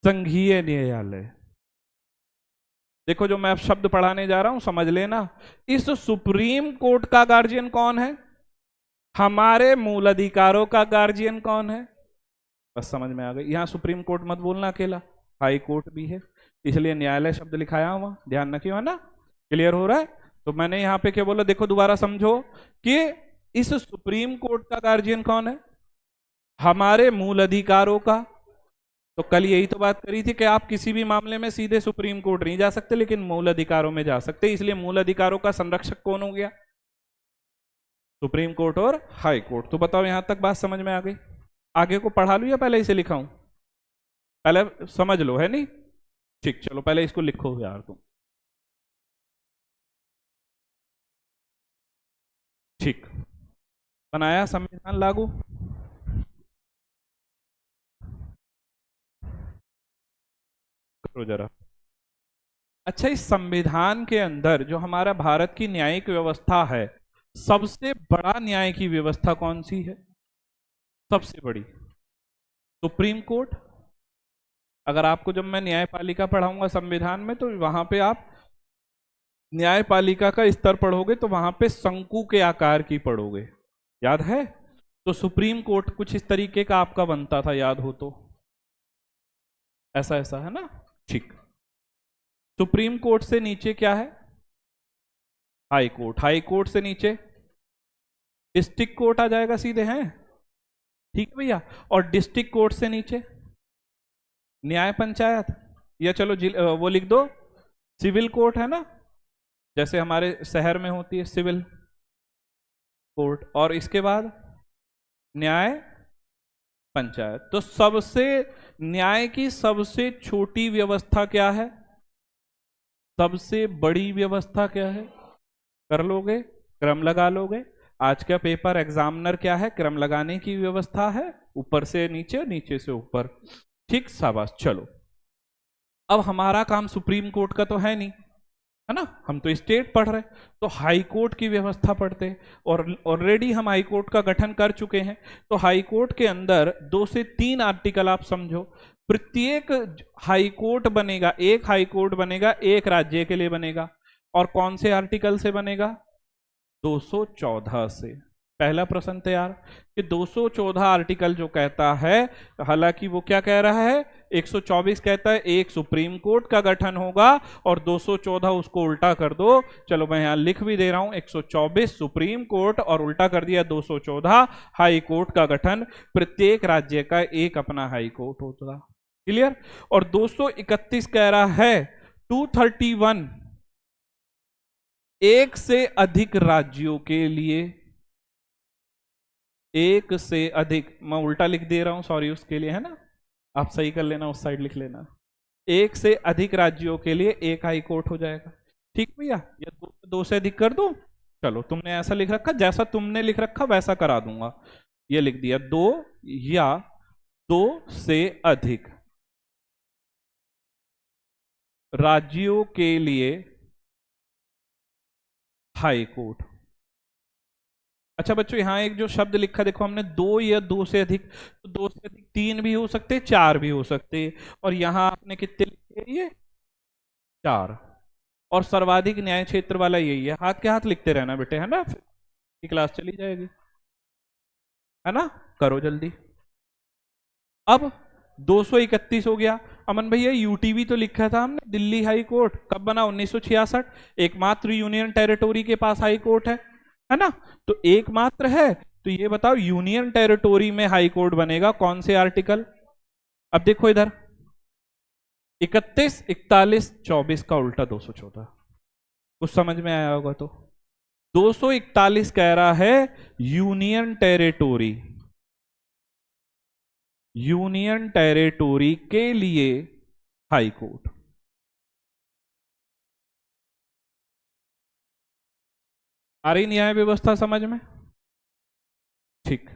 संघीय न्यायालय। देखो, जो मैं अब शब्द पढ़ाने जा रहा हूं समझ लेना। इस सुप्रीम कोर्ट का गार्जियन कौन है? हमारे मूल अधिकारों का गार्जियन कौन है? बस समझ में आ गई। यहां सुप्रीम कोर्ट मत बोलना अकेला, हाई कोर्ट भी है, इसलिए न्यायालय शब्द लिखाया हुआ, ध्यान रखियो, है ना। क्लियर हो रहा है? तो मैंने यहां पे क्या बोला, देखो दोबारा समझो कि इस सुप्रीम कोर्ट का गार्जियन कौन है? हमारे मूल अधिकारों का। तो कल यही तो बात करी थी कि आप किसी भी मामले में सीधे सुप्रीम कोर्ट नहीं जा सकते, लेकिन मूल अधिकारों में जा सकते। इसलिए मूल अधिकारों का संरक्षक कौन हो गया? सुप्रीम कोर्ट और हाई कोर्ट। तो बताओ, यहां तक बात समझ में आ गई? आगे को पढ़ा लूं या पहले इसे लिखाऊं? पहले समझ लो, है नहीं? ठीक, चलो पहले इसको लिखो यार तुम। ठीक, बनाया संविधान लागू। करो जरा। अच्छा, इस संविधान के अंदर जो हमारा भारत की न्यायिक व्यवस्था है, सबसे बड़ा न्याय की व्यवस्था कौन सी है? सबसे बड़ी सुप्रीम कोर्ट। अगर आपको जब मैं न्यायपालिका पढ़ाऊंगा संविधान में, तो वहां पे आप न्यायपालिका का स्तर पढ़ोगे तो वहां पे शंकु के आकार की पढ़ोगे, याद है? तो सुप्रीम कोर्ट कुछ इस तरीके का आपका बनता था, याद हो तो। ऐसा ऐसा है ना। ठीक, सुप्रीम कोर्ट से नीचे क्या है? High court. हाई कोर्ट से नीचे डिस्ट्रिक्ट कोर्ट आ जाएगा सीधे, हैं? ठीक है भैया। और डिस्ट्रिक्ट कोर्ट से नीचे न्याय पंचायत, या चलो वो लिख दो सिविल कोर्ट, है ना, जैसे हमारे शहर में होती है सिविल कोर्ट। और इसके बाद न्याय पंचायत। तो सबसे न्याय की सबसे छोटी व्यवस्था क्या है? सबसे बड़ी व्यवस्था क्या है? कर लोगे, क्रम लगा लोगे। आज का पेपर एग्जामिनर क्या है? क्रम लगाने की व्यवस्था है, ऊपर से नीचे, नीचे से ऊपर। ठीक, शाबाश। चलो, अब हमारा काम सुप्रीम कोर्ट का तो है नहीं, है ना, हम तो स्टेट पढ़ रहे, तो हाई कोर्ट की व्यवस्था पढ़ते हैं। और ऑलरेडी हम हाई कोर्ट का गठन कर चुके हैं। तो हाई कोर्ट के अंदर 2 से 3 आर्टिकल आप समझो। प्रत्येक हाई कोर्ट बनेगा, एक हाई कोर्ट बनेगा एक राज्य के लिए बनेगा। और कौन से आर्टिकल से बनेगा? 214 से। पहला प्रश्न तैयार कि 214 आर्टिकल जो कहता है, हालांकि वो क्या कह रहा है? 124 कहता है एक सुप्रीम कोर्ट का गठन होगा, और 214 उसको उल्टा कर दो। चलो मैं यहां लिख भी दे रहा हूं, 124 सुप्रीम कोर्ट और उल्टा कर दिया 214 हाई कोर्ट का गठन। प्रत्येक राज्य का एक अपना हाई कोर्ट होगा। क्लियर? और 231 कह रहा है 231 एक से अधिक राज्यों के लिए, एक से अधिक, मैं उल्टा लिख दे रहा हूं, सॉरी उसके लिए, है ना, आप सही कर लेना, उस साइड लिख लेना। एक से अधिक राज्यों के लिए एक हाई कोर्ट हो जाएगा। ठीक भैया, या दो से अधिक कर दो। चलो, तुमने ऐसा लिख रखा, जैसा तुमने लिख रखा वैसा करा दूंगा। ये लिख दिया, 2 या 2 से अधिक राज्यों के लिए हाई कोर्ट। अच्छा बच्चों, यहां एक जो शब्द लिखा देखो हमने, 2 या 2 से अधिक, तो 2 से अधिक 3 भी हो सकते, 4 भी हो सकते। और यहां आपने कितने लिखे? ये 4। और सर्वाधिक न्याय क्षेत्र वाला यही है। हाथ के हाथ लिखते रहना बेटे, है ना, फिर क्लास चली जाएगी, है ना। करो जल्दी। अब 231 हो गया। अमन भैया, यूटीवी तो लिखा था हमने, दिल्ली हाई कोर्ट कब बना? 1966। एकमात्र यूनियन टेरिटोरी के पास हाई कोर्ट है ना। तो एकमात्र है, तो ये बताओ यूनियन टेरिटोरी में हाई कोर्ट बनेगा कौन से आर्टिकल? अब देखो इधर, 31, 41, 24 का उल्टा 214। कुछ समझ में आया होगा तो। 241 कह रहा है यूनियन टेरिटोरी, यूनियन टेरिटोरी के लिए हाई कोर्ट। आ रही न्याय व्यवस्था समझ में? ठीक।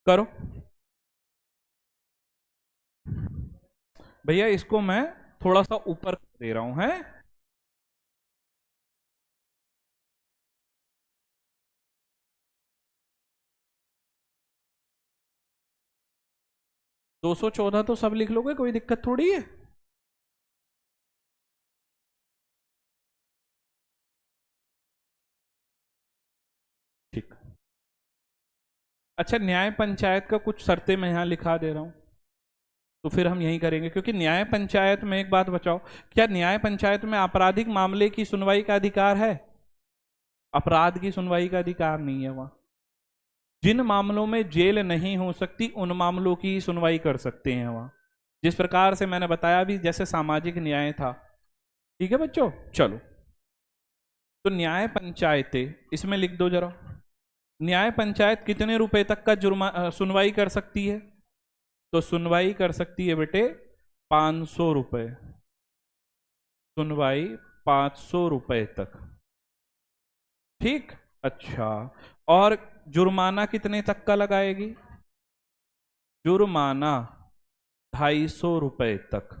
करो भैया, इसको मैं थोड़ा सा ऊपर दे रहा हूं है। 214 तो सब लिख लोगे, कोई दिक्कत थोड़ी है। ठीक। अच्छा, न्याय पंचायत का कुछ शर्तें मैं यहां लिखा दे रहा हूं, तो फिर हम यही करेंगे। क्योंकि न्याय पंचायत में एक बात बचाओ, क्या न्याय पंचायत में आपराधिक मामले की सुनवाई का अधिकार है? अपराध की सुनवाई का अधिकार नहीं है वहां। जिन मामलों में जेल नहीं हो सकती उन मामलों की ही सुनवाई कर सकते हैं वहां। जिस प्रकार से मैंने बताया भी, जैसे सामाजिक न्याय था। ठीक है बच्चों, चलो। तो न्याय पंचायतें इसमें लिख दो जरा। न्याय पंचायत कितने रुपए तक का सुनवाई कर सकती है? तो सुनवाई कर सकती है बेटे 500 रुपए। सुनवाई 500 रुपए तक। ठीक। अच्छा, और जुर्माना कितने तक का लगाएगी? जुर्माना 250 रुपए तक।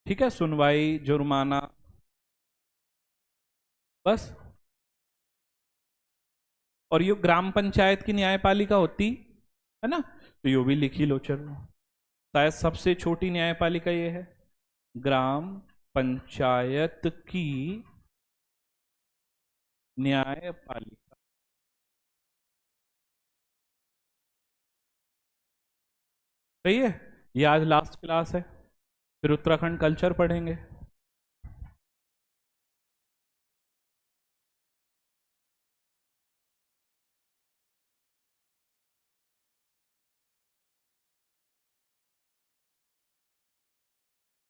ठीक है, सुनवाई जुर्माना, बस। और ये ग्राम पंचायत की न्यायपालिका होती है ना, तो ये भी लिख ही लो चलो। शायद सबसे छोटी न्यायपालिका ये है, ग्राम पंचायत की न्यायपालिका। सही है। ये आज लास्ट क्लास है, फिर उत्तराखंड कल्चर पढ़ेंगे।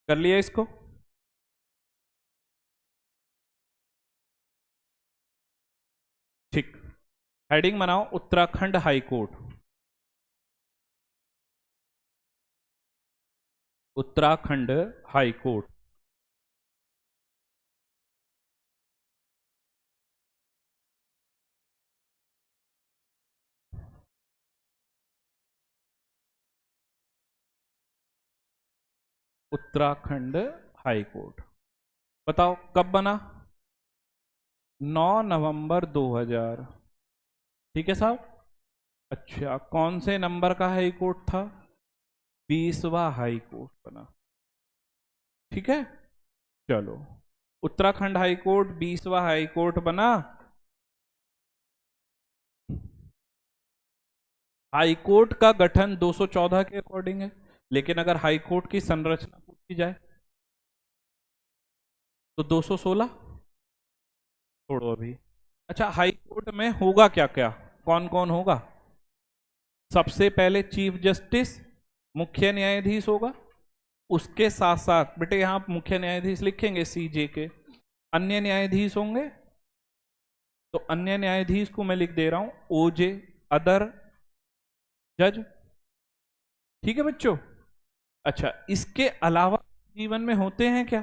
कर लिया इसको? ठीक। हेडिंग बनाओ Uttarakhand high court. Uttarakhand high court. Uttarakhand high court. बताओ कब बना? 9 नवंबर 2000। ठीक है साहब। अच्छा, कौन से नंबर का हाई कोर्ट था? 20वां हाई कोर्ट बना। ठीक है, चलो। उत्तराखंड हाई कोर्ट 20वां हाई कोर्ट बना। हाई कोर्ट का गठन 214 के अकॉर्डिंग है, लेकिन अगर हाई कोर्ट की संरचना पूछी जाए तो 216। छोड़ो अभी। अच्छा, हाई कोर्ट में होगा क्या क्या, कौन कौन होगा? सबसे पहले चीफ जस्टिस, मुख्य न्यायाधीश होगा। उसके साथ साथ बेटे यहां मुख्य न्यायाधीश लिखेंगे सीजे के, अन्य न्यायाधीश होंगे। तो अन्य न्यायाधीश को मैं लिख दे रहा हूं ओजे, अदर जज। ठीक है बच्चों। अच्छा, इसके अलावा जीवन में होते हैं क्या?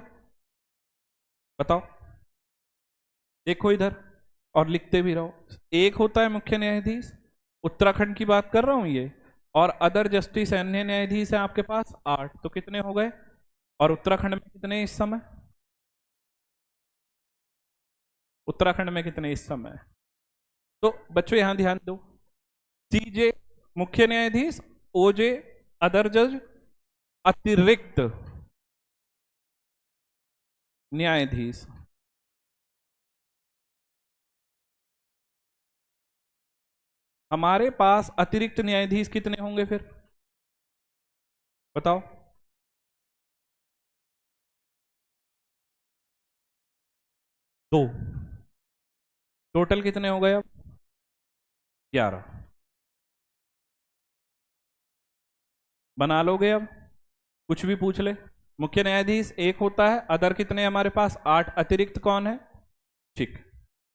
बताओ, देखो इधर और लिखते भी रहो। एक होता है मुख्य न्यायाधीश, उत्तराखंड की बात कर रहा हूं ये। और अदर जस्टिस अन्य न्यायाधीश है आपके पास 8, तो कितने हो गए? और उत्तराखंड में कितने इस समय? उत्तराखंड में कितने इस समय? तो बच्चों यहां ध्यान दो। सीजे मुख्य न्यायाधीश, ओजे अदर जज, अतिरिक्त न्यायाधीश। हमारे पास अतिरिक्त न्यायाधीश कितने होंगे फिर? बताओ। दो। टोटल कितने हो गए अब? 11। बना लोगे अब? कुछ भी पूछ ले। मुख्य न्यायाधीश एक होता है, अदर कितने हमारे पास? 8। अतिरिक्त कौन है? ठीक।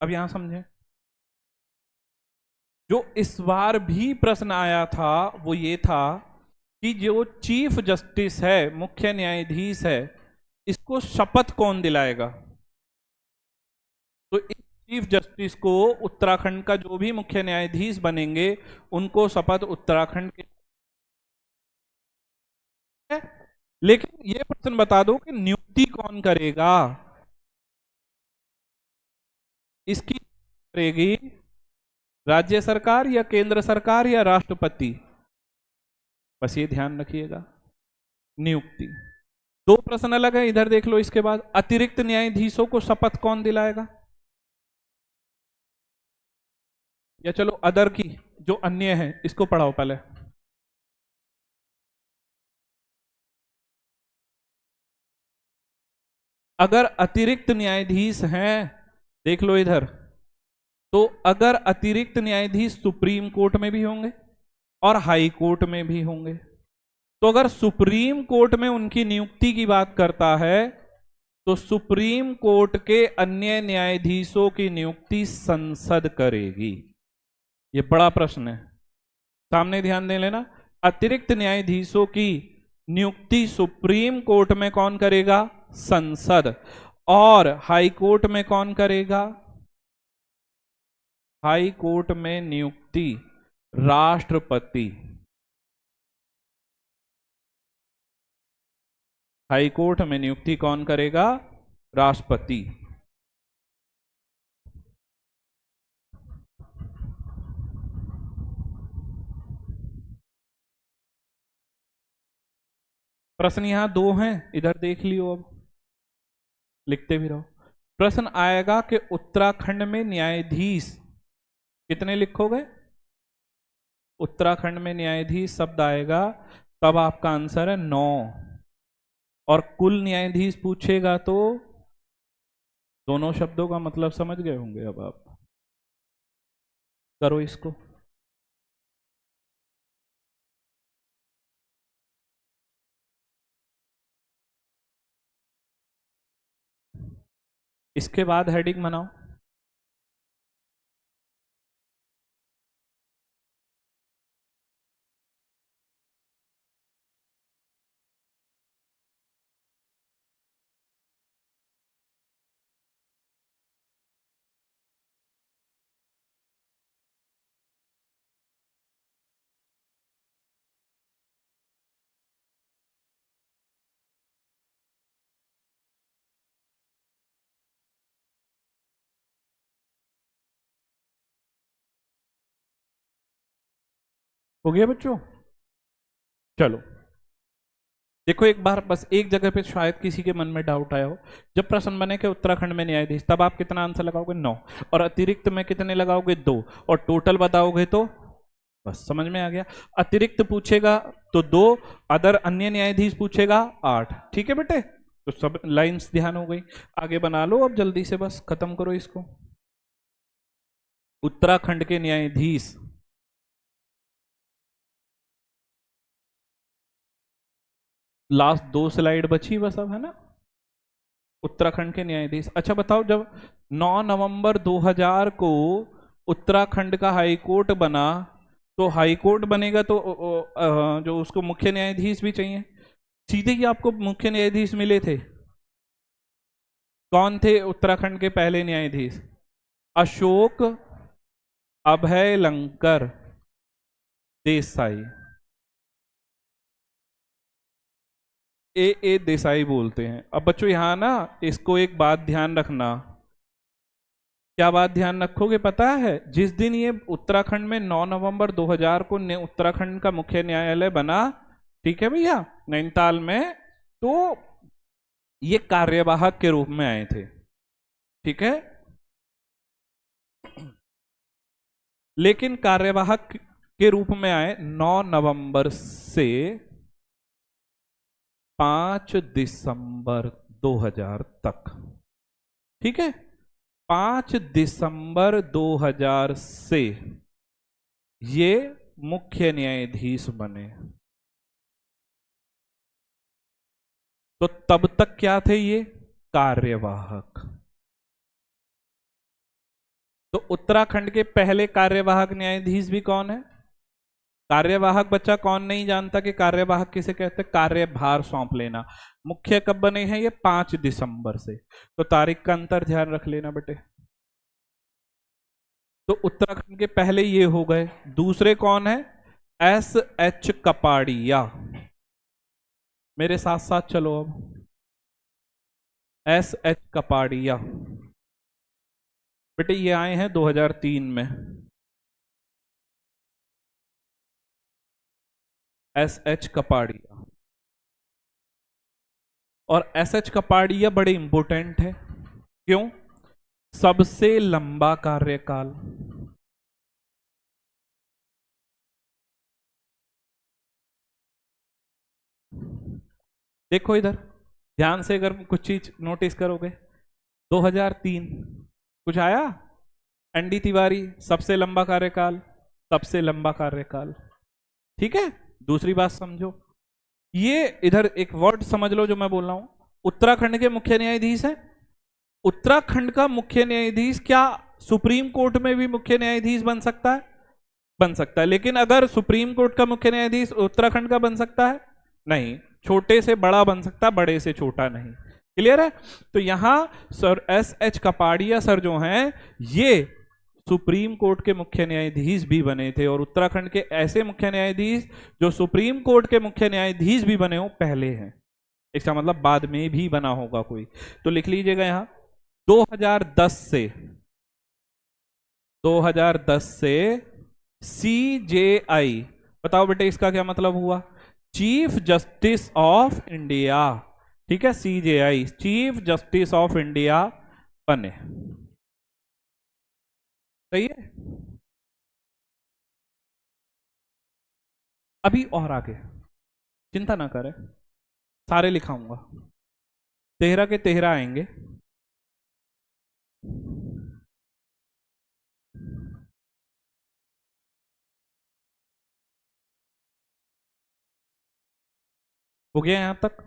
अब यहां समझे, जो इस बार भी प्रश्न आया था वो ये था कि जो चीफ जस्टिस है, मुख्य न्यायाधीश है, इसको शपथ कौन दिलाएगा? तो इस चीफ जस्टिस को उत्तराखंड का जो भी मुख्य न्यायाधीश बनेंगे उनको शपथ उत्तराखंड के। लेकिन ये प्रश्न बता दो कि नियुक्ति कौन करेगा? इसकी करेगी राज्य सरकार या केंद्र सरकार या राष्ट्रपति? बस ये ध्यान रखिएगा, नियुक्ति। दो प्रश्न अलग है, इधर देख लो। इसके बाद अतिरिक्त न्यायाधीशों को शपथ कौन दिलाएगा? या चलो अदर की, जो अन्य है, इसको पढ़ाओ पहले। अगर अतिरिक्त न्यायाधीश हैं, देख लो इधर, तो अगर अतिरिक्त न्यायाधीश सुप्रीम कोर्ट में भी होंगे और हाई कोर्ट में भी होंगे, तो अगर सुप्रीम कोर्ट में उनकी नियुक्ति की बात करता है तो सुप्रीम कोर्ट के अन्य न्यायाधीशों की नियुक्ति संसद करेगी। ये बड़ा प्रश्न है, सामने ध्यान दे लेना। अतिरिक्त न्यायाधीशों की नियुक्ति सुप्रीम कोर्ट में कौन करेगा? संसद। और हाई कोर्ट में कौन करेगा? हाई कोर्ट में नियुक्ति राष्ट्रपति। हाई कोर्ट में नियुक्ति कौन करेगा? राष्ट्रपति। प्रश्न यहां दो हैं, इधर देख लियो, अब लिखते भी रहो। प्रश्न आएगा कि उत्तराखंड में न्यायाधीश कितने लिखोगे? उत्तराखंड में न्यायाधीश शब्द आएगा तब आपका आंसर है 9। और कुल न्यायाधीश पूछेगा तो दोनों शब्दों का मतलब समझ गए होंगे। अब आप करो इसको। इसके बाद हेडिंग बनाओ। हो गया बच्चों? चलो देखो, एक बार बस एक जगह पे शायद किसी के मन में डाउट आया हो। जब प्रश्न बने कि उत्तराखंड में न्यायाधीश, तब आप कितना आंसर लगाओगे? 9। और अतिरिक्त में कितने लगाओगे? 2। और टोटल बताओगे तो बस समझ में आ गया। अतिरिक्त पूछेगा तो 2, अदर अन्य न्यायाधीश पूछेगा 8। ठीक है बेटे, तो सब लाइंस ध्यान हो गई। आगे बना लो अब जल्दी से, बस खत्म करो इसको। उत्तराखंड के न्यायाधीश, लास्ट 2 स्लाइड बची बस अब, है ना? उत्तराखंड के न्यायाधीश। अच्छा बताओ, जब 9 नवंबर 2000 को उत्तराखंड का हाई कोर्ट बना, तो हाई कोर्ट बनेगा तो जो उसको मुख्य न्यायाधीश भी चाहिए। सीधे ही आपको मुख्य न्यायाधीश मिले थे। कौन थे उत्तराखंड के पहले न्यायाधीश? अशोक अभय लंकर देसाई। ए देसाई बोलते हैं। अब बच्चों यहां ना, इसको एक बात ध्यान रखना। क्या बात ध्यान रखोगे पता है? जिस दिन ये उत्तराखंड में 9 नवंबर 2000 को उत्तराखंड का मुख्य न्यायालय बना, ठीक है भैया, नैनीताल में, तो ये कार्यवाहक के रूप में आए थे। ठीक है, लेकिन कार्यवाहक के रूप में आए 9 नवंबर से 5 दिसंबर 2000 तक। ठीक है, 5 दिसंबर 2000 से ये मुख्य न्यायाधीश बने। तो तब तक क्या थे ये? कार्यवाहक। तो उत्तराखंड के पहले कार्यवाहक न्यायाधीश भी कौन है? कार्यवाहक बच्चा कौन नहीं जानता कि कार्यवाहक किसे कहते हैं? कार्यभार सौंप लेना। मुख्य कब बने हैं ये? 5 दिसंबर से। तो तारीख का अंतर ध्यान रख लेना बेटे। तो उत्तराखंड के पहले ये हो गए। दूसरे कौन है? S.H. कपाड़िया। मेरे साथ साथ चलो अब। S.H. कपाड़िया बेटे ये आए हैं 2003 में। S.H. कपाड़िया। और S.H. कपाड़िया बड़े इंपोर्टेंट है। क्यों? सबसे लंबा कार्यकाल। देखो इधर ध्यान से, अगर कुछ चीज नोटिस करोगे, 2003 कुछ आया? एनडी तिवारी सबसे लंबा कार्यकाल, सबसे लंबा कार्यकाल। ठीक है, दूसरी बात समझो, ये इधर एक वर्ड समझ लो जो मैं बोल रहा हूं। उत्तराखंड के मुख्य न्यायाधीश हैं। उत्तराखंड का मुख्य न्यायाधीश क्या सुप्रीम कोर्ट में भी मुख्य न्यायाधीश बन सकता है? बन सकता है। लेकिन अगर सुप्रीम कोर्ट का मुख्य न्यायाधीश उत्तराखंड का बन सकता है? नहीं। छोटे से बड़ा बन सकता है, बड़े से छोटा नहीं। क्लियर है? तो यहां सर S.H. कपाड़िया सर जो हैं ये सुप्रीम कोर्ट के मुख्य न्यायाधीश भी बने थे। और उत्तराखंड के ऐसे मुख्य न्यायाधीश जो सुप्रीम कोर्ट के मुख्य न्यायाधीश भी बने हो पहले हैं। इसका मतलब बाद में भी बना होगा कोई। तो लिख लीजिएगा यहां 2010 से 2010 से CJI। बताओ बेटे इसका क्या मतलब हुआ? Chief justice of India. ठीक है, CJI chief justice of India बने। सही है। अभी और आगे चिंता ना करें, सारे लिखाऊंगा। 13 के 13 आएंगे। हो गया यहां तक?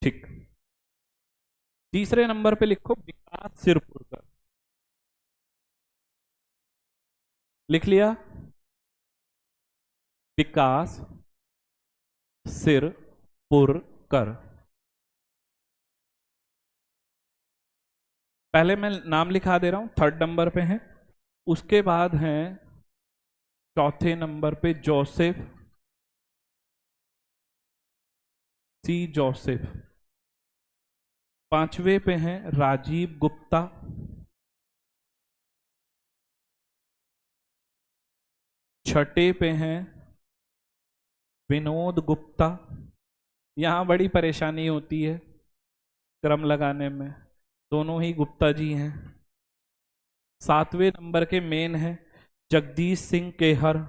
ठीक। तीसरे नंबर पे लिखो विकास सिरपुरकर। लिख लिया? विकास सिरपुरकर। पहले मैं नाम लिखा दे रहा हूं, 3rd नंबर पे है। उसके बाद हैं चौथे नंबर पे जोसेफ C. जोसेफ। 5वें पे हैं राजीव गुप्ता। 6ठे पे हैं विनोद गुप्ता। यहां बड़ी परेशानी होती है क्रम लगाने में, दोनों ही गुप्ता जी हैं। 7वें नंबर के मेन हैं जगदीश सिंह केहर।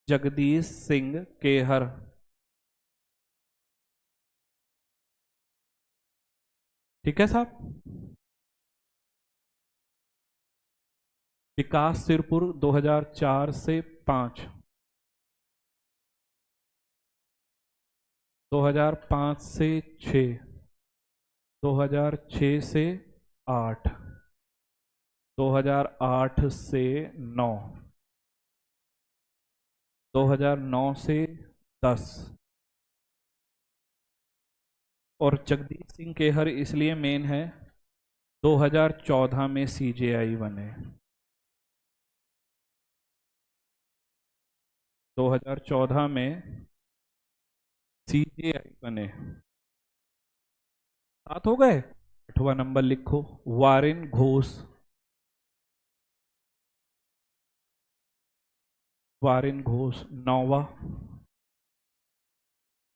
जगदीश सिंह केहर। ठीक है साहब। विकास सिरपुर 2004 से 5, 2005 से 6, 2006 से 8, 2008 से 9, 2009 से 10। और जगदीश सिंह केहर इसलिए मेन है 2014 में CJI बने। 2014 में CJI बने। 7 हो गए। 8वां नंबर लिखो वारेन घोष। वारेन घोष 9वां।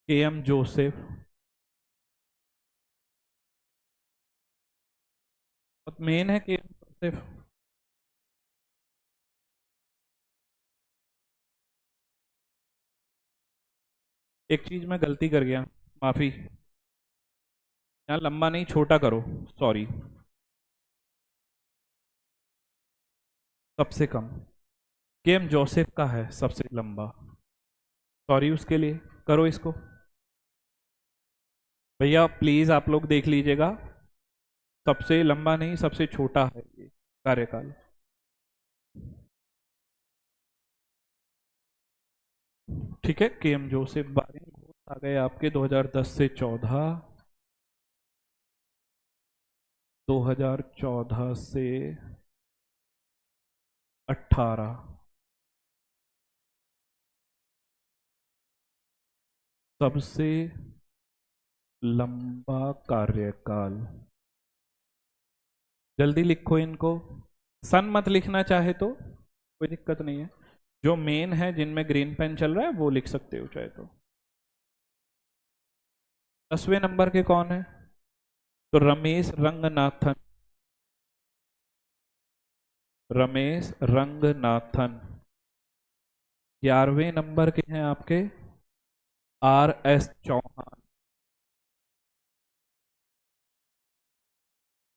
KM Joseph. मेन है KM जोसेफ। एक चीज मैं गलती कर गया, माफी। यहाँ लंबा नहीं, छोटा करो, सॉरी। सबसे कम केएम जोसेफ का है सबसे लंबा, सॉरी उसके लिए। करो इसको भैया, प्लीज आप लोग देख लीजिएगा। सबसे लंबा नहीं, सबसे छोटा है ये कार्यकाल। ठीक है, केएम जोसेफ बारिंग आ गए आपके 2010 से 14, 2014 से 18। सबसे लंबा कार्यकाल, जल्दी लिखो इनको। सन मत लिखना चाहे तो कोई दिक्कत नहीं है, जो मेन है जिनमें ग्रीन पेन चल रहा है वो लिख सकते हो चाहे तो। 10वें नंबर के कौन है? तो रमेश रंगनाथन, रमेश रंगनाथन। 11वें नंबर के हैं आपके RS चौहान।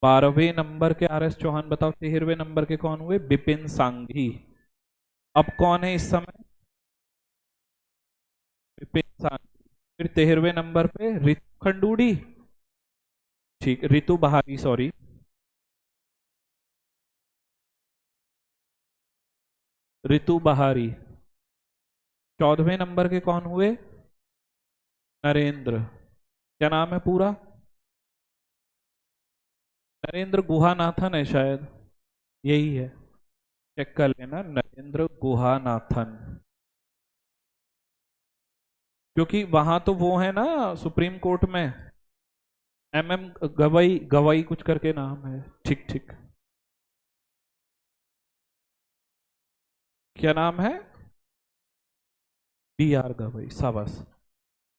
12वें नंबर के RS चौहान बताओ। 13वें नंबर के कौन हुए? बिपिन सांघी। अब कौन है इस समय? विपिन सांघी। फिर 13वें नंबर पे रितु खंडूड़ी, ठीक, रितु बहारी, सॉरी, रितु बहारी। 14वें नंबर के कौन हुए? नरेंद्र, क्या नाम है पूरा? नरेंद्र गुहानाथन है शायद, यही है, चेक कर लेना, नरेंद्र गुहानाथन। क्योंकि वहां तो वो है ना सुप्रीम कोर्ट में, MM गवई, गवई कुछ करके नाम है। ठीक ठीक, क्या नाम है? BR गवई, शाबाश।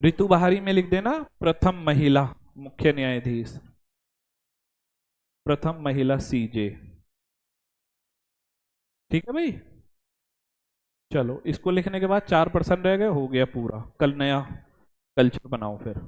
रितु बहारी में लिख देना प्रथम महिला मुख्य न्यायाधीश, प्रथम महिला CJ। ठीक है भाई, चलो इसको लिखने के बाद 4% रह गए, हो गया पूरा। कल नया कल्चर बनाओ फिर।